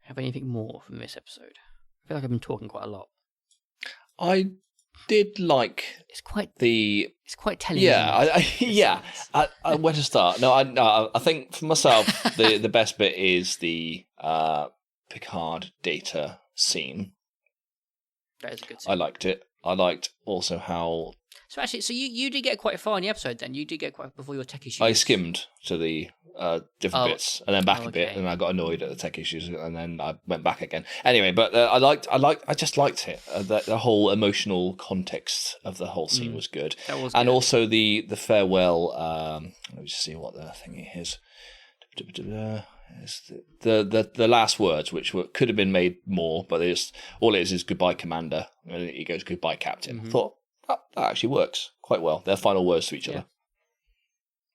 have anything more from this episode? I feel like I've been talking quite a lot. I did like it's quite telling. Yeah, where to start? No, I think for myself the best bit is the Picard data scene. That is a good scene. I liked it. I liked also how. So actually, you did get quite far in the episode. Then you did get quite before your tech issues. I skimmed to the different bits and then back a bit, and I got annoyed at the tech issues, and then I went back again. Anyway, but I just liked it. The whole emotional context of the whole scene was good. That was and good. Also the farewell. Let me just see what the thingy is. It's the last words, which could have been made more, but all it is goodbye, Commander. And he goes goodbye, Captain. I thought that actually works quite well. Their final words to each other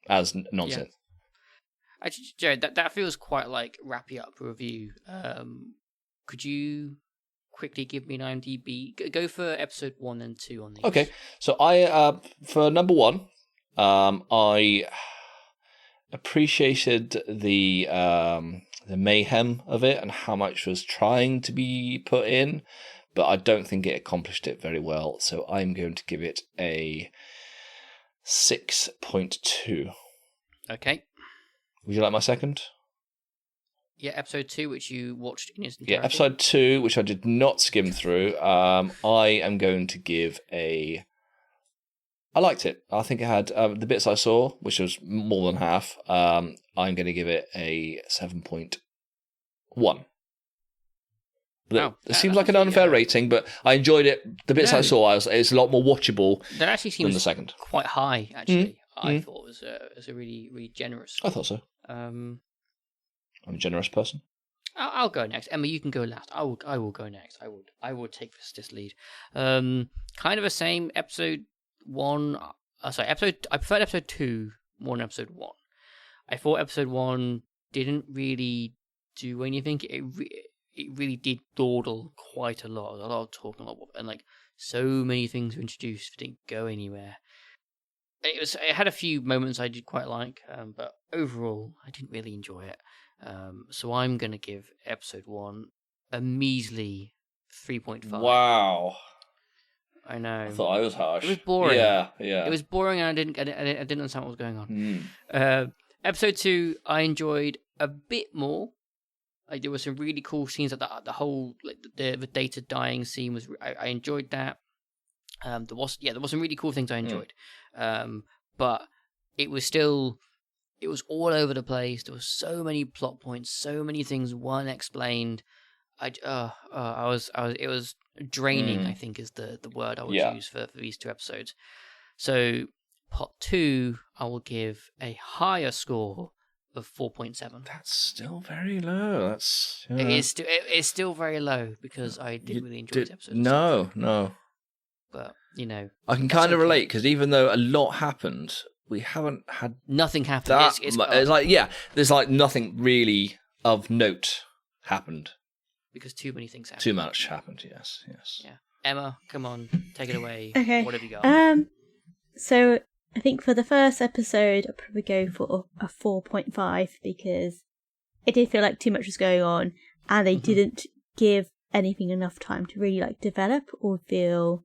as nonsense. Yeah. Actually, Jared, that feels quite like wrapping up a review. Could you quickly give me an IMDb? Go for episode 1 and 2 on these. Okay, so I for number 1, I appreciated the mayhem of it and how much was trying to be put in, but I don't think it accomplished it very well. So I'm going to give it a 6.2. Okay. Would you like my second? Yeah, episode 2, which you watched in its entirety. Yeah, episode 2, which I did not skim through. I am going to give I liked it. I think it had the bits I saw, which was more than half. I'm going to give it a 7.1. Wow, it seems like an unfair rating, but I enjoyed it. The bits I saw, it's a lot more watchable that actually seems than the second. Quite high, actually. I thought it was a really, really generous. I thought so. I'm a generous person. I'll go next. Emma, you can go last. I will go next. I will take this lead. Kind of the same. Episode 1. I preferred episode 2 more than episode 1. I thought episode 1 didn't really do anything. It really did dawdle quite a lot. A lot of talking, and like so many things were introduced that didn't go anywhere. It had a few moments I did quite like, but overall I didn't really enjoy it. So I'm gonna give episode 1 a measly 3.5. Wow. I know. I thought I was harsh. It was boring. Yeah. It was boring, and I didn't understand what was going on. Episode 2, I enjoyed a bit more. Like, there were some really cool scenes. Like the whole the data dying scene was. I enjoyed that. There was some really cool things I enjoyed. But it was all over the place. There were so many plot points, so many things weren't explained. It was draining, I think is the word I would use for these 2 episodes. So part 2, I will give a higher score of 4.7. That's still very low. It's still very low because I didn't really enjoy this episode. No. But, I can kind of relate, because even though a lot happened, we haven't had... Nothing happened. It's like, there's like nothing really of note happened. Because too many things happened. Too much happened, yes. Yeah. Emma, come on, take it away. Okay. What have you got? So I think for the first episode, I'll probably go for a 4.5 because it did feel like too much was going on, and they didn't give anything enough time to really like develop or feel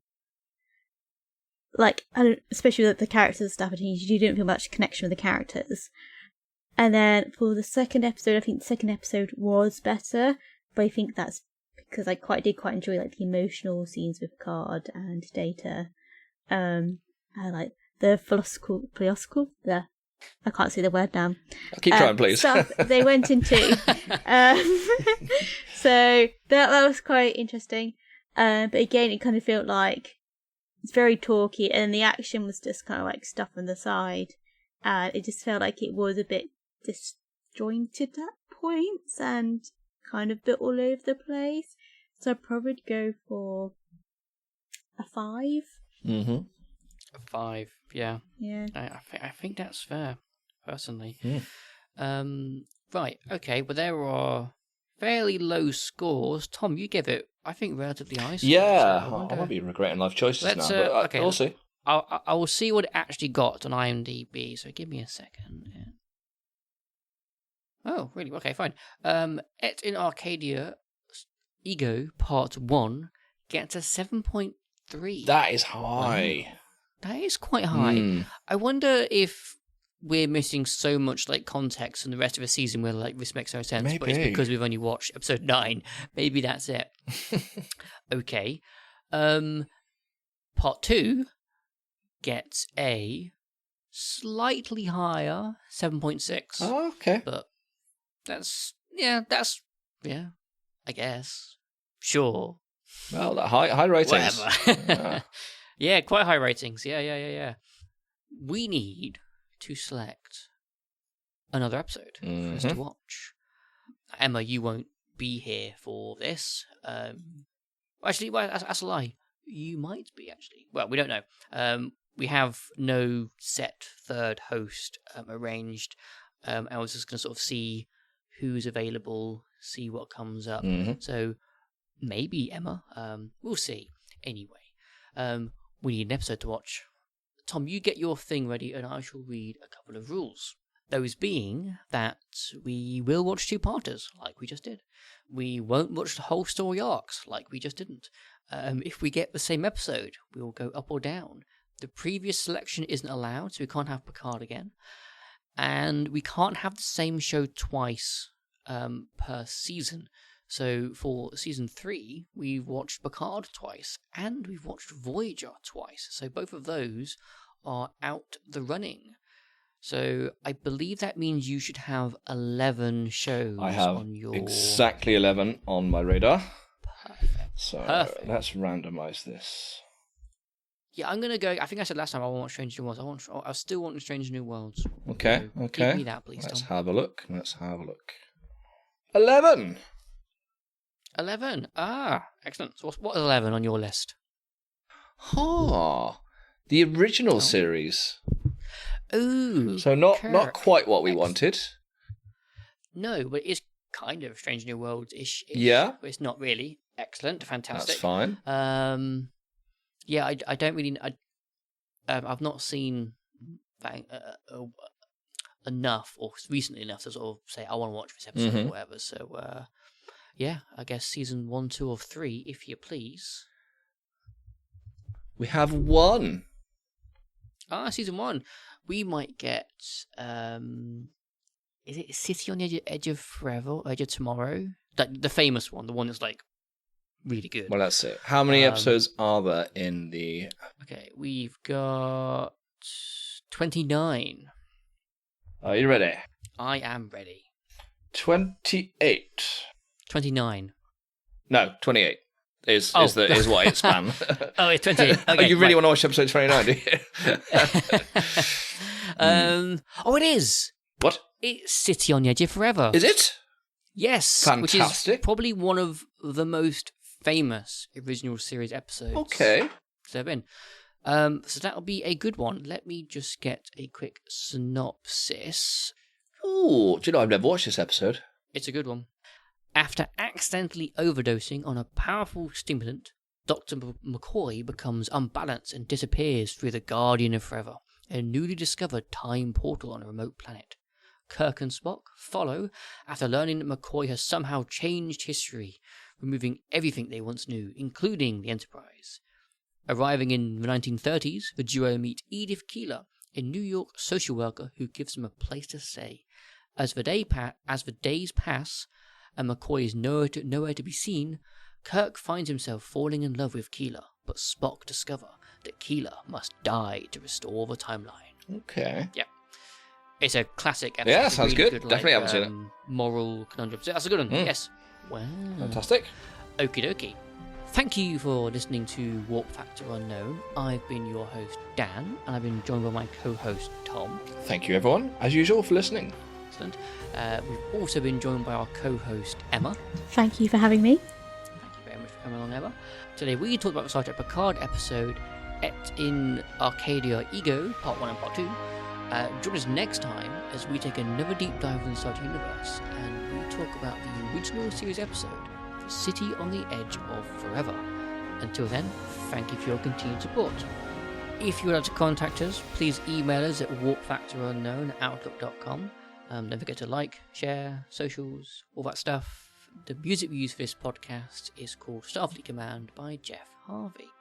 like, especially with the characters and stuff, you didn't feel much connection with the characters. And then for the second episode, I think the second episode was better, but I think that's because I did quite enjoy like the emotional scenes with Picard and Data. I like the philosophical, I can't say the word now. Keep trying, please. Stuff they went into. So that was quite interesting. But again, it kind of felt like it's very talky, and the action was just kind of like stuff on the side. And it just felt like it was a bit disjointed at points and kind of a bit all over the place. So I'd probably go for a 5. Mm-hmm. A 5, yeah. Yeah. I think that's fair, personally. Yeah. Right, okay, well there are fairly low scores. Tom, you gave it, I think, relatively high scores. Yeah, So I might be regretting life choices Let's, now, but okay, we'll see. I will see what it actually got on IMDb, so give me a second. Yeah. Oh, really? Okay, fine. Et in Arcadia Ego Part 1 gets a 7.3. That is high. Wow. That is quite high. I wonder if we're missing so much like context in the rest of the season where like this makes no sense, Maybe. but it's because we've only watched episode 9. Maybe that's it. Okay. Part 2 gets a slightly higher 7.6. Oh, okay. But that's I guess. Sure. Well, that high ratings. Whatever. Yeah, quite high ratings. Yeah. We need to select another episode for us to watch. Emma, you won't be here for this. Actually, well, that's a lie. You might be, actually. Well, we don't know. We have no set third host arranged. I was just going to sort of see who's available, see what comes up. So maybe Emma. We'll see. Anyway, we need an episode to watch. Tom, you get your thing ready and I shall read a couple of rules. Those being that we will watch two-parters, like we just did. We won't watch the whole story arcs, like we just didn't. If we get the same episode, we will go up or down. The previous selection isn't allowed, so we can't have Picard again. And we can't have the same show twice per season. So for season 3, we've watched Picard twice, and we've watched Voyager twice. So both of those are out the running. So I believe that means you should have 11 shows I have on your... exactly 11 on my radar. Perfect. So let's randomize this. Yeah, I'm going to go... I think I said last time I want Strange New Worlds. I still want Strange New Worlds. Okay. Give me that, please, Let's Tom. have a look. 11! 11. Excellent. So what is 11 on your list? The original series. Ooh. So not quite what we Excellent. wanted. No, but it's kind of Strange New Worlds-ish. Yeah. But it's not really. Excellent. Fantastic. That's fine. Yeah, I don't really... I've not seen that enough, or recently enough to sort of say, I want to watch this episode or whatever. So, yeah, I guess season 1, 2, or 3, if you please. We have one. Season 1. We might get... is it City on the Edge of Forever? Edge of Tomorrow? The famous one, the one that's like really good. Well, that's it. How many episodes are there in the... Okay, we've got 29. Are you ready? I am ready. 28. 29. No, 28 is what it's span. Oh, it's 28. Okay, you really want to watch episode 29, do you? Oh, it is. What? It's City on the Edge of Forever. Is it? Yes. Fantastic. Which is probably one of the most famous original series episodes. Okay. So been. So that'll be a good one. Let me just get a quick synopsis. Oh, do you know I've never watched this episode? It's a good one. After accidentally overdosing on a powerful stimulant, Dr. McCoy becomes unbalanced and disappears through the Guardian of Forever, a newly discovered time portal on a remote planet. Kirk and Spock follow after learning that McCoy has somehow changed history, removing everything they once knew, including the Enterprise. Arriving in the 1930s, the duo meet Edith Keeler, a New York social worker who gives them a place to stay. As the days pass, and McCoy is nowhere to be seen, Kirk finds himself falling in love with Keeler, but Spock discovers that Keeler must die to restore the timeline. Okay. Yeah. It's a classic episode. Yeah, sounds really good. Definitely haven't seen it. Moral conundrum. So that's a good one. Yes. Wow. Fantastic. Okie dokie. Thank you for listening to Warp Factor Unknown. I've been your host, Dan, and I've been joined by my co-host, Tom. Thank you, everyone, as usual, for listening. Excellent. We've also been joined by our co-host, Emma. Thank you for having me. Thank you very much for coming along, Emma. Today we talked about the Star Trek Picard episode Et in Arcadia Ego, Part 1 and Part 2. Join us next time as we take another deep dive inside the universe and we talk about the original series episode, The City on the Edge of Forever. Until then, thank you for your continued support. If you would like to contact us, please email us at warpfactorunknown@outlook.com. Don't forget to like, share, socials, all that stuff. The music we use for this podcast is called Starfleet Command by Jeff Harvey.